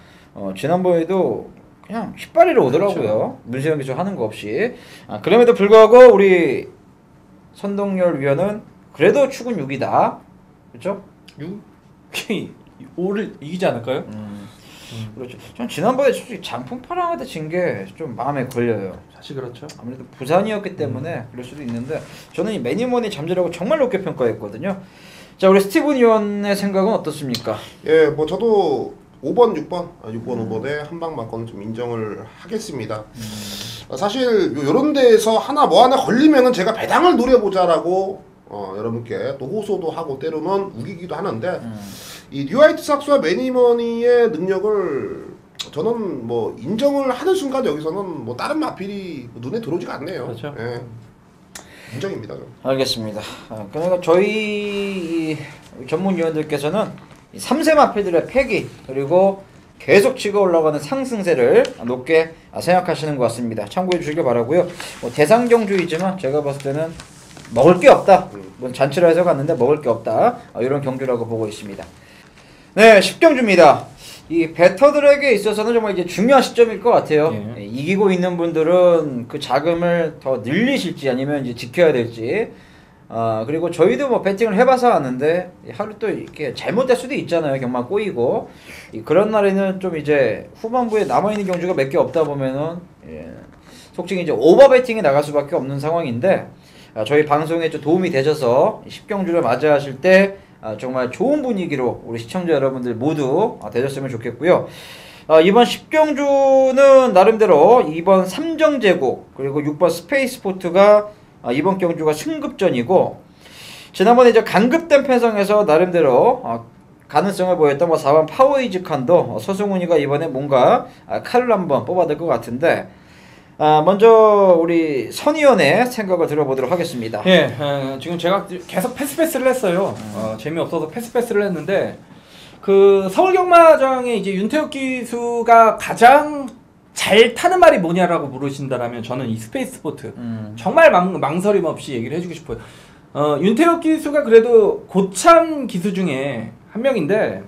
지난번에도 그냥 휘발리로 오더라고요. 그렇죠. 문세영 기수 하는 거 없이. 그럼에도 불구하고 우리 선동열 위원은 그래도 축은 6이다. 그렇죠? 6? 5를 이기지 않을까요? 그렇죠. 전 지난번에 솔직히 장풍파랑한테 진 게 좀 마음에 걸려요. 사실 그렇죠. 아무래도 부산이었기 때문에 그럴 수도 있는데 저는 이 매니머니 잠재력을 정말 높게 평가했거든요. 자, 우리 스티븐 의원의 생각은 어떻습니까? 예, 뭐 저도 5번, 6번, 5번에 한방 막권을 좀 인정을 하겠습니다. 사실 요런 데에서 하나 걸리면은 제가 배당을 노려보자라고 여러분께 또 호소도 하고 때로는 우기기도 하는데 이 뉴화이트 삭스와 매니머니의 능력을 저는 뭐 인정을 하는 순간 여기서는 뭐 다른 마필이 눈에 들어오지가 않네요. 그렇죠. 예. 인정입니다. 알겠습니다. 그러니까 저희 전문위원들께서는 3세 마필들의 패기 그리고 계속 치고 올라가는 상승세를 높게 생각하시는 것 같습니다. 참고해 주시길 바라고요. 뭐 대상경주이지만 제가 봤을 때는 먹을 게 없다. 잔치로 해서 갔는데 먹을 게 없다. 이런 경주라고 보고 있습니다. 네, 10경주입니다. 이 배터들에게 있어서는 정말 이제 중요한 시점일 것 같아요. 예. 이기고 있는 분들은 그 자금을 더 늘리실지 아니면 이제 지켜야 될지. 그리고 저희도 뭐 배팅을 해봐서 아는데 하루 또 이렇게 잘못될 수도 있잖아요. 경마 꼬이고. 그런 날에는 좀 이제 후반부에 남아있는 경주가 몇 개 없다 보면은 솔직히 이제 오버 배팅에 나갈 수밖에 없는 상황인데 저희 방송에 좀 도움이 되셔서 10경주를 맞이하실 때 정말 좋은 분위기로 우리 시청자 여러분들 모두 되셨으면 좋겠고요. 이번 10경주는 나름대로 2번 삼정제국 그리고 6번 스페이스포트가 이번 경주가 승급전이고 지난번에 이제 강급된 편성에서 나름대로 가능성을 보였던 4번 파워이즈칸도 서승훈이가 이번에 뭔가 칼을 한번 뽑아야 될 것 같은데 먼저 우리 선의원의 생각을 들어보도록 하겠습니다. 예, 지금 제가 계속 패스를 했어요. 재미없어서 패스를 했는데 그 서울 경마장에 이제 윤태욱 기수가 가장 잘 타는 말이 뭐냐라고 물으신다라면 저는 이 스페이스 스포트 정말 망설임 없이 얘기를 해주고 싶어요. 윤태욱 기수가 그래도 고참 기수 중에 한 명인데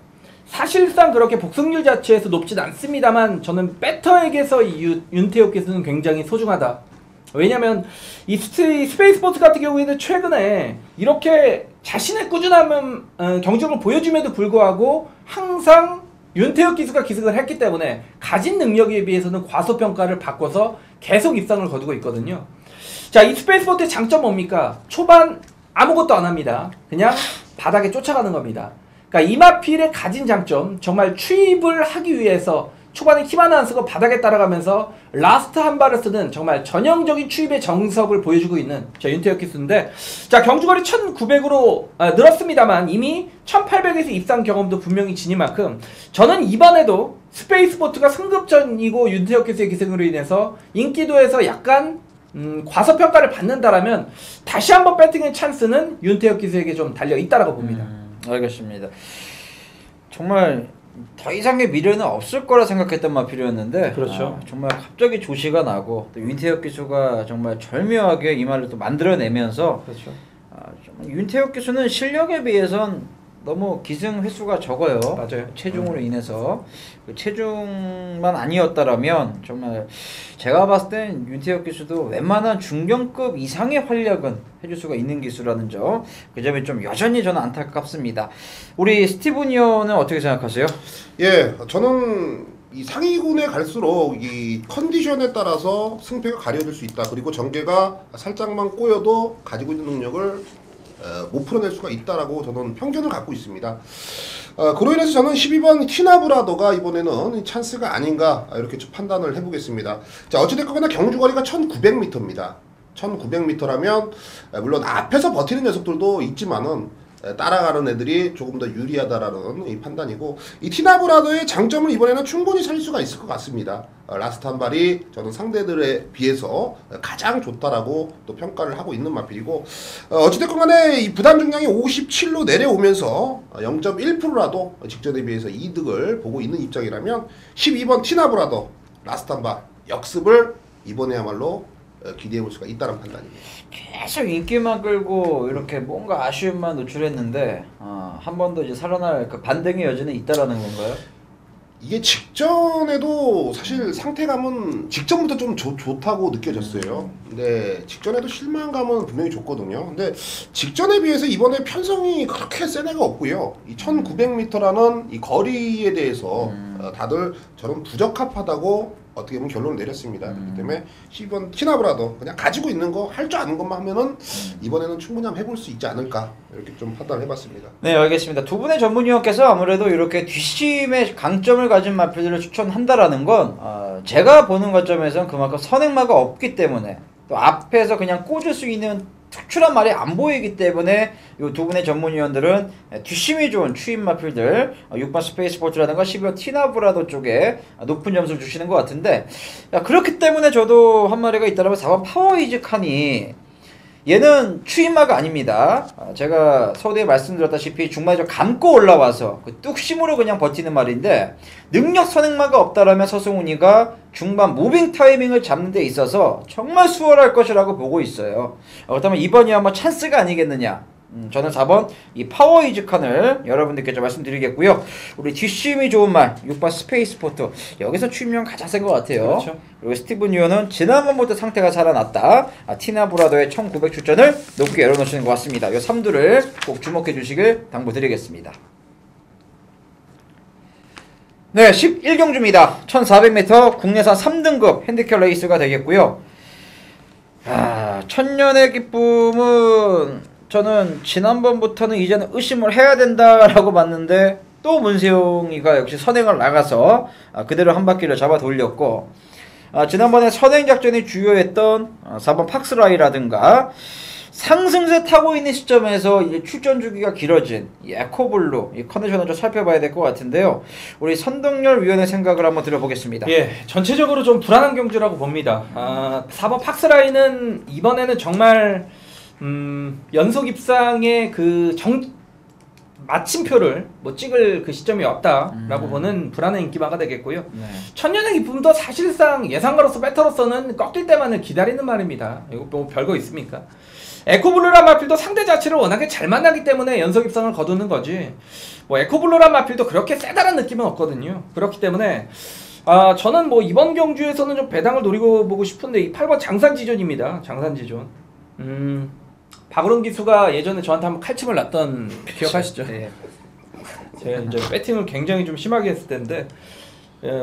사실상 그렇게 복승률 자체에서 높진 않습니다만 저는 배터에게서 이 윤태욱 기수는 굉장히 소중하다. 왜냐면 이 스페이스 스포츠 같은 경우에는 최근에 이렇게 자신의 꾸준한 경적을 보여줌에도 불구하고 항상 윤태욱 기수가 기승을 했기 때문에 가진 능력에 비해서는 과소평가를 바꿔서 계속 입상을 거두고 있거든요. 자, 이 스페이스 스포츠의 장점 뭡니까? 초반 아무것도 안 합니다. 그냥 바닥에 쫓아가는 겁니다. 그러니까 이마필의 가진 장점, 정말 추입을 하기 위해서 초반에 힘 하나 안 쓰고 바닥에 따라가면서 라스트 한 발을 쓰는 정말 전형적인 추입의 정석을 보여주고 있는 윤태욱 기수인데, 자, 경주거리 1900으로 늘었습니다만 이미 1800에서 입상 경험도 분명히 지닌 만큼 저는 이번에도 스페이스 보트가 승급전이고 윤태욱 기수의 기승으로 인해서 인기도에서 약간 과소평가를 받는다라면 다시 한번 배팅의 찬스는 윤태욱 기수에게 좀 달려 있다라고 봅니다. 알겠습니다. 정말 더 이상의 미래는 없을 거라 생각했던 마필이었는데, 그렇죠. 정말 갑자기 조시가 나고 또 윤태욱 기수가 정말 절묘하게 이 말을 또 만들어내면서, 그렇죠. 정말 윤태욱 기수는 실력에 비해선 너무 기승 횟수가 적어요. 맞아요. 체중으로 인해서. 그 체중만 아니었다라면 정말 제가 봤을 땐 윤태욱 기수도 웬만한 중견급 이상의 활약은 해줄 수가 있는 기수라는 점, 그 점이 좀 여전히 저는 안타깝습니다. 우리 스티븐이어는 어떻게 생각하세요? 예, 저는 이 상위군에 갈수록 이 컨디션에 따라서 승패가 가려질 수 있다. 그리고 전개가 살짝만 꼬여도 가지고 있는 능력을 못 풀어낼 수가 있다라고 저는 편견을 갖고 있습니다. 그로 인해서 저는 12번 티나브라더가 이번에는 찬스가 아닌가 이렇게 좀 판단을 해보겠습니다. 자, 어찌됐거나 경주거리가 1900m입니다. 1900m라면 물론 앞에서 버티는 녀석들도 있지만은 따라가는 애들이 조금 더 유리하다라는 이 판단이고, 이 티나브라더의 장점을 이번에는 충분히 살릴 수가 있을 것 같습니다. 라스트 한 발이 저는 상대들에 비해서 가장 좋다라고 또 평가를 하고 있는 마필이고, 어찌됐건 간에 이 부담 중량이 57로 내려오면서 0.1%라도 직전에 비해서 이득을 보고 있는 입장이라면 12번 티나브라더 라스트 한 발 역습을 이번에야말로 기대해볼 수가 있다는 판단입니다. 계속 인기만 끌고 이렇게 뭔가 아쉬움만 노출했는데, 한 번 더 이제 살아날 그 반등의 여지는 있다라는 건가요? 이게 직전에도 사실 상태감은 직전부터 좀 좋다고 느껴졌어요. 근데 직전에도 실망감은 분명히 줬거든요. 근데 직전에 비해서 이번에 편성이 그렇게 센 애가 없고요. 이 1900m라는 이 거리에 대해서 다들 저는 부적합하다고 어떻게 보면 결론을 내렸습니다. 그렇기 때문에 10번 티나브라더 그냥 가지고 있는 거 할 줄 아는 것만 하면은 이번에는 충분히 한번 해볼 수 있지 않을까 이렇게 좀 판단을 해봤습니다. 네, 알겠습니다. 두 분의 전문위원께서 아무래도 이렇게 뒷심의 강점을 가진 마필들을 추천한다라는 건 제가 보는 관점에서는 그만큼 선행마가 없기 때문에, 또 앞에서 그냥 꽂을 수 있는 특출한 말이 안 보이기 때문에 이 두 분의 전문위원들은 뒷심이 좋은 추입 마필들 6번 스페이스 포트라든가 12번 티나브라더 쪽에 높은 점수를 주시는 것 같은데, 그렇기 때문에 저도 한 마리가 있다면 4번 파워이즈 칸이, 얘는 추임마가 아닙니다. 제가 서두에 말씀드렸다시피 중반에 좀 감고 올라와서 그 뚝심으로 그냥 버티는 말인데, 능력 선행마가 없다라면 서승훈이가 중반 무빙 타이밍을 잡는 데 있어서 정말 수월할 것이라고 보고 있어요. 그렇다면 이번이 한번 찬스가 아니겠느냐. 저는 4번 이 파워이즈 칸을 여러분들께 좀 말씀드리겠고요. 우리 뒷심이 좋은 말 6번 스페이스 포트, 여기서 추임력 가장 센 것 같아요. 그렇죠. 그리고 스티븐 유어는 지난번부터 상태가 살아났다. 티나브라더의 1900 출전을 높게 열어놓으시는 것 같습니다. 이 3두를 꼭 주목해 주시길 당부드리겠습니다. 네, 11경주입니다. 1400m 국내산 3등급 핸디캡 레이스가 되겠고요. 천년의 기쁨은 저는 지난번부터는 이제는 의심을 해야 된다라고 봤는데, 또 문세용이가 역시 선행을 나가서 그대로 한 바퀴를 잡아 돌렸고, 지난번에 선행 작전이 주요했던 4번 팍스라이라든가 상승세 타고 있는 시점에서 이제 출전 주기가 길어진 이 에코블루 이 컨디션을 좀 살펴봐야 될 것 같은데요. 우리 선동열 위원의 생각을 한번 들어보겠습니다. 예, 전체적으로 좀 불안한 경주라고 봅니다. 4번 팍스라인은 이번에는 정말 연속 입상의 그 마침표를 뭐 찍을 그 시점이 왔다라고 보는 불안한 인기마가 되겠고요. 네. 천년의 기쁨도 사실상 예상가로서 배터로서는 꺾일 때만을 기다리는 말입니다. 이거 뭐 별거 있습니까? 에코블루란 마필도 상대 자체를 워낙에 잘 만나기 때문에 연속 입상을 거두는 거지. 뭐 에코블루란 마필도 그렇게 세다란 느낌은 없거든요. 그렇기 때문에 저는 뭐 이번 경주에서는 좀 배당을 노리고 보고 싶은데 이 8번 장산지존입니다. 장산지존. 박으론 기수가 예전에 저한테 한번 칼침을 놨던 기억하시죠? 네. 제가 이제 배팅을 굉장히 좀 심하게 했을 텐데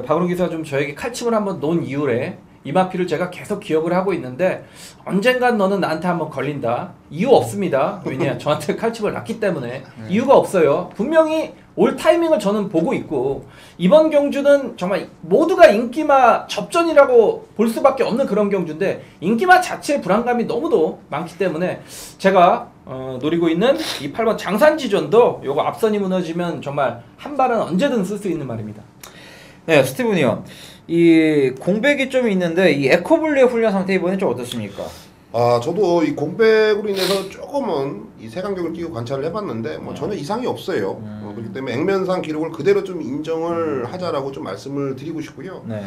박으론 기수가 좀 저에게 칼침을 한번 놓은 이후에 이 마피를 제가 계속 기억을 하고 있는데 언젠간 너는 나한테 한번 걸린다. 이유 없습니다. 왜냐 저한테 칼침을 놨기 때문에 이유가 없어요. 분명히 올 타이밍을 저는 보고 있고 이번 경주는 정말 모두가 인기마 접전이라고 볼 수밖에 없는 그런 경주인데 인기마 자체의 불안감이 너무도 많기 때문에 제가 노리고 있는 이 8번 장산지존도 요거 앞선이 무너지면 정말 한 발은 언제든 쓸 수 있는 말입니다. 네, 스티븐 의원. 이 공백이 좀 있는데 이 에코블루의 훈련 상태 이번에 좀 어떻습니까? 저도 이 공백으로 인해서 조금은 이 색안경을 끼고 관찰을 해봤는데 뭐 전혀 이상이 없어요. 그렇기 때문에 액면상 기록을 그대로 좀 인정을 하자라고 좀 말씀을 드리고 싶고요. 네.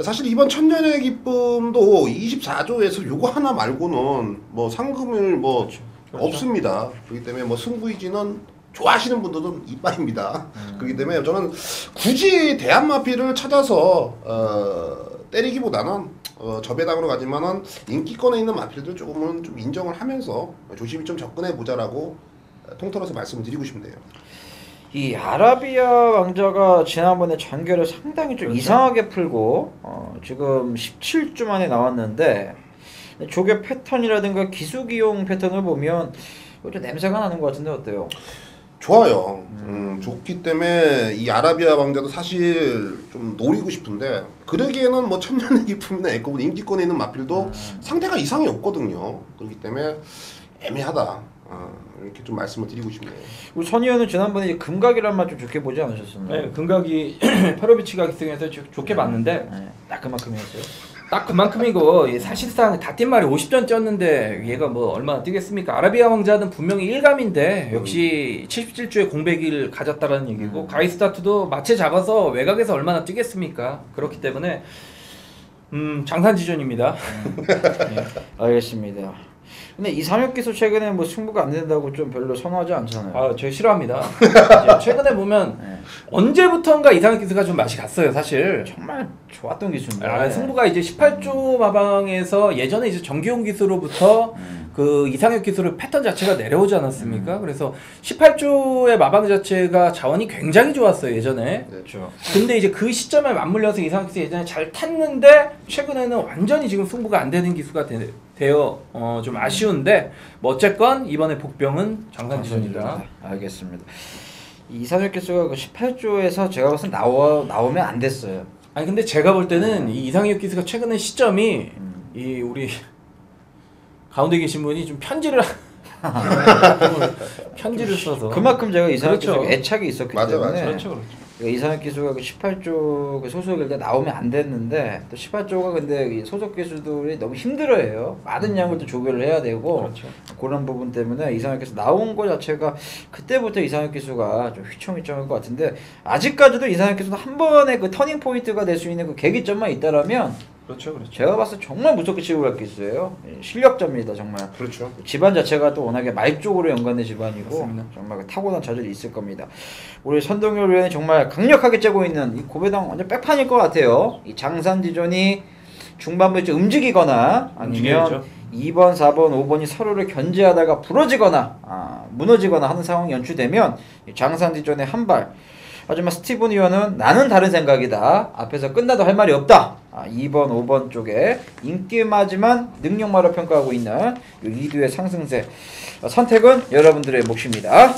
사실 이번 천년의 기쁨도 24조에서 요거 하나 말고는 뭐 상금을 뭐 그렇죠. 없습니다. 그렇기 때문에 뭐 승부이지는 좋아하시는 분들은 이빠입니다. 그렇기 때문에 저는 굳이 대한마피를 찾아서 때리기보다는 저배당으로 가지만은 인기권에 있는 마필들 조금은 좀 인정을 하면서 조심히 좀 접근해 보자라고 통틀어서 말씀을 드리고 싶네요. 이 아라비아 왕자가 지난번에 장결을 상당히 좀 이상하게 풀고 지금 17주 만에 나왔는데 조개 패턴이라든가 기수기용 패턴을 보면 좀 냄새가 나는 것 같은데 어때요? 좋아요. 좋기 때문에 이 아라비아 왕자도 사실 좀 노리고 싶은데 그러기에는 뭐 천년의 기쁨이나 에코블 인기권에 있는 마필도 상대가 이상이 없거든요. 그렇기 때문에 애매하다. 이렇게 좀 말씀을 드리고 싶네요. 우리 선 의원은 지난번에 이제 금각이란 말 좀 좋게 보지 않으셨었나요? 네, 금각이 페로비치가 기승해서 좋게 봤는데 네, 딱 그만큼이었어요. 딱 그만큼이고 사실상 다 뛴 말이 50전 쪘는데 얘가 뭐 얼마나 뛰겠습니까? 아라비아 왕자는 분명히 1감인데 역시 77주에 공백을 가졌다라는 얘기고 가이스타트도 마체 작아서 외곽에서 얼마나 뛰겠습니까? 그렇기 때문에 장산지존입니다. 네, 알겠습니다. 근데 이상혁 기수 최근에 뭐 승부가 안 된다고 좀 별로 선호하지 않잖아요. 저 싫어합니다. 이제 최근에 보면 네. 언제부턴가 이상혁 기수가 좀 맛이 갔어요, 사실. 정말 좋았던 기수인데. 승부가 이제 18조 마방에서 예전에 이제 정기용 기수로부터 그 이상혁 기수의 패턴 자체가 내려오지 않았습니까? 그래서 18조의 마방 자체가 자원이 굉장히 좋았어요, 예전에. 그렇죠. 근데 이제 그 시점에 맞물려서 이상혁 기수 예전에 잘 탔는데 최근에는 완전히 지금 승부가 안 되는 기수가 되어 좀 아쉬운데 뭐 어쨌건 이번에 복병은 장산지존이다. 알겠습니다. 이상혁 기수가 그 18조에서 제가 봤을 때 나오면 안 됐어요. 아니 근데 제가 볼 때는 이 이상혁 기수가 최근에 시점이 이 우리 가운데 계신 분이 좀 편지를 써서 그만큼 제가 이상혁 그렇죠. 기수가 애착이 있었기 맞아, 때문에 맞아. 그렇죠. 이상혁 기수가 그 18조 그 소속일 때 나오면 안 됐는데 또 18조가 근데 이 소속 기수들이 너무 힘들어해요. 많은 양을 또 조별을 해야 되고 그렇죠. 그런 부분 때문에 이상혁 기수 나온 거 자체가 그때부터 이상혁 기수가 좀 휘청휘청할 것 같은데 아직까지도 이상혁 기수는 한 번의 그 터닝 포인트가 될 수 있는 그 계기점만 있다라면 그렇죠. 제가 봤을 때 정말 무섭게 치고 갈 게 있어요. 실력자입니다, 정말. 그렇죠. 집안 자체가 또 워낙에 말 쪽으로 연관된 집안이고 맞습니다. 정말 그 타고난 자질이 있을 겁니다. 우리 선동열 의원이 정말 강력하게 째고 있는 이 고배당 완전 백판일 것 같아요. 이 장산지존이 중반부에 좀 움직이거나 아니면 움직여야죠. 2번, 4번, 5번이 서로를 견제하다가 부러지거나 무너지거나 하는 상황이 연출되면 이 장산지존의 한 발. 하지만 스티븐 의원은 나는 다른 생각이다. 앞에서 끝나도 할 말이 없다. 2번, 5번 쪽에 인기마지만 능력마로 평가하고 있는 이 리드의 상승세. 선택은 여러분들의 몫입니다.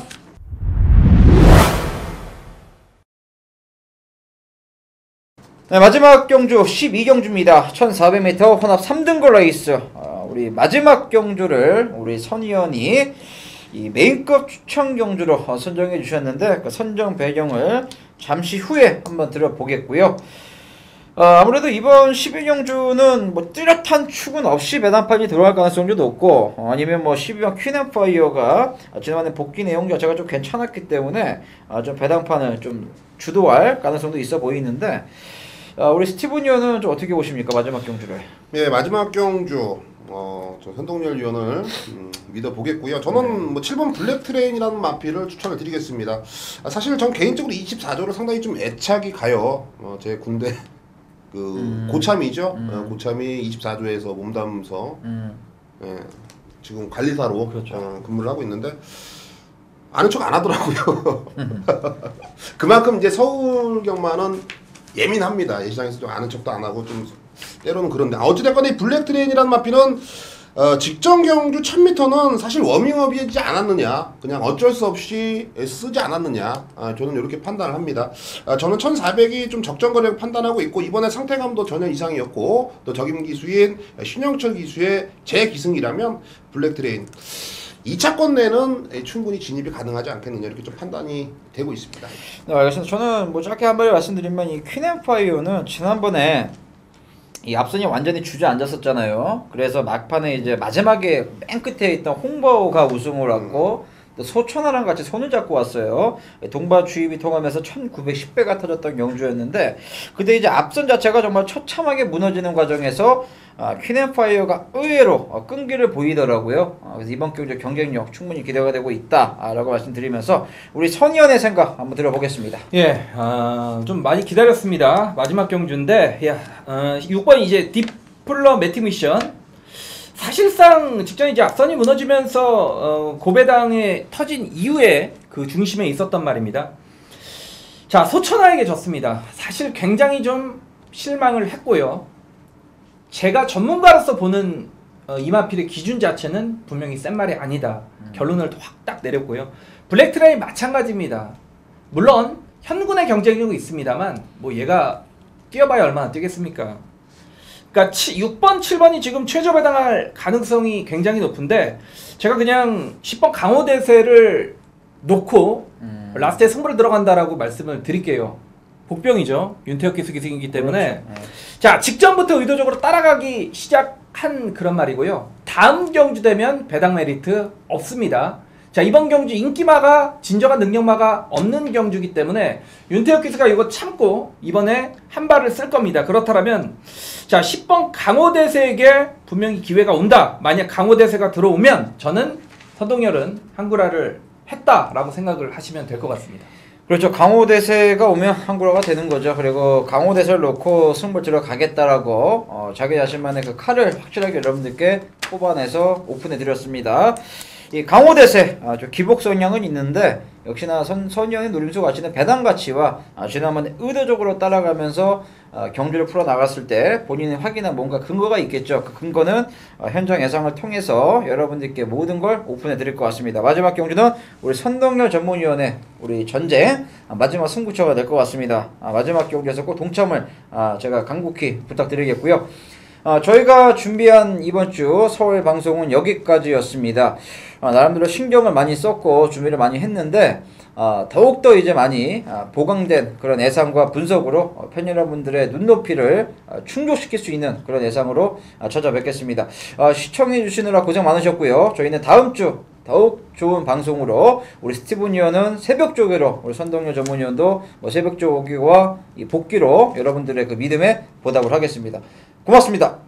네, 마지막 경주 12경주입니다. 1400m 혼합 3등골 레이스. 우리 마지막 경주를 우리 선의원이 이 메인급 추천 경주로 선정해 주셨는데 그 선정 배경을 잠시 후에 한번 들어보겠고요. 아무래도 이번 12경주는 뭐 뚜렷한 축은 없이 배당판이 들어갈 가능성도 높고 아니면 뭐 12번 퀸앤파이어가 지난번에 복귀 내용 자체가 좀 괜찮았기 때문에 좀 배당판을 좀 주도할 가능성도 있어 보이는데 우리 스티븐 위원은 좀 어떻게 보십니까? 마지막 경주를. 네, 마지막 경주 저 선동열 위원을 믿어보겠고요. 저는 뭐 7번 블랙 트레인이라는 마피를 추천을 드리겠습니다. 사실 전 개인적으로 24조를 상당히 좀 애착이 가요. 제 군대 고참이죠. 고참이 24조에서 몸담으면서 지금 관리사로 그렇죠. 근무를 하고 있는데 아는 척 안 하더라고요. 그만큼 이제 서울 경마는 예민합니다. 예시장에서 좀 아는 척도 안 하고 좀 때로는 그런데 어찌됐건 이 블랙 트레인이라는 마피는 직전 경주 1000m는 사실 워밍업이지 않았느냐, 그냥 어쩔 수 없이 쓰지 않았느냐, 저는 이렇게 판단을 합니다. 저는 1400이 좀 적정거리를 판단하고 있고 이번에 상태감도 전혀 이상이었고 또 적임 기수인 신영철 기수의 제 기승이라면 블랙 트레인 2차권 내는 충분히 진입이 가능하지 않겠느냐 이렇게 좀 판단이 되고 있습니다. 네, 알겠습니다. 저는 뭐 짧게 한 번 말씀드리면 이 퀸앤파이어는 지난번에 이 앞선이 완전히 주저앉았었잖아요. 그래서 막판에 이제 마지막에 맨 끝에 있던 홍보가 우승을 하고 또 소천하랑 같이 손을 잡고 왔어요. 동반 주입이 통하면서 1910배가 터졌던 경주였는데 그때 이제 앞선 자체가 정말 처참하게 무너지는 과정에서 퀸앤파이어가 의외로 끈기를 보이더라고요. 그래서 이번 경주 경쟁력 충분히 기대가 되고 있다라고 말씀드리면서 우리 선의원의 생각 한번 들어보겠습니다. 예, 좀 많이 기다렸습니다. 마지막 경주인데 6번 이제 디플러 매티 미션. 사실상 직전 이제 앞선이 무너지면서 고배당에 터진 이후에 그 중심에 있었단 말입니다. 자, 소천하에게 졌습니다. 사실 굉장히 좀 실망을 했고요. 제가 전문가로서 보는 이마필의 기준 자체는 분명히 센 말이 아니다. 결론을 확 딱 내렸고요. 블랙트레인 마찬가지입니다. 물론 현군의 경쟁력이 있습니다만 뭐 얘가 뛰어봐야 얼마나 뛰겠습니까? 그러니까 6번, 7번이 지금 최저 배당할 가능성이 굉장히 높은데 제가 그냥 10번 강호대세를 놓고 라스트에 승부를 들어간다라고 말씀을 드릴게요. 복병이죠. 윤태혁 기수 기승이기 때문에 그렇죠. 자, 직전부터 의도적으로 따라가기 시작한 그런 말이고요. 다음 경주 되면 배당 메리트 없습니다. 자, 이번 경주 인기마가 진정한 능력마가 없는 경주이기 때문에 윤태혁 기수가 이거 참고 이번에 한 발을 쓸 겁니다. 그렇다면 자, 10번 강호대세에게 분명히 기회가 온다. 만약 강호대세가 들어오면 저는 선동열은 한구라를 했다라고 생각을 하시면 될 것 같습니다. 그렇죠. 강호대세가 오면 한구라가 되는 거죠. 그리고 강호대세를 놓고 승부를 들어가겠다라고 자기 자신만의 그 칼을 확실하게 여러분들께 뽑아내서 오픈해 드렸습니다. 이 강호대세 좀 기복 성향은 있는데 역시나 선의원의 노림수 가치는 배당 가치와 지난번에 의도적으로 따라가면서 경주를 풀어 나갔을 때 본인이 확인한 뭔가 근거가 있겠죠. 그 근거는 현장 예상을 통해서 여러분들께 모든 걸 오픈해 드릴 것 같습니다. 마지막 경주는 우리 선동열 전문위원회 우리 전쟁 마지막 승부처가 될 것 같습니다. 마지막 경주에서 꼭 동참을 제가 간곡히 부탁드리겠고요. 저희가 준비한 이번 주 서울 방송은 여기까지였습니다. 나름대로 신경을 많이 썼고 준비를 많이 했는데 더욱더 이제 많이 보강된 그런 예상과 분석으로 팬 여러분들의 눈높이를 충족시킬 수 있는 그런 예상으로 찾아뵙겠습니다. 시청해 주시느라 고생 많으셨고요. 저희는 다음 주 더욱 좋은 방송으로 우리 스티븐 위원은 새벽 조개로 우리 선동열 전문위원도 새벽 조개와 이 복귀로 여러분들의 그 믿음에 보답을 하겠습니다. 고맙습니다.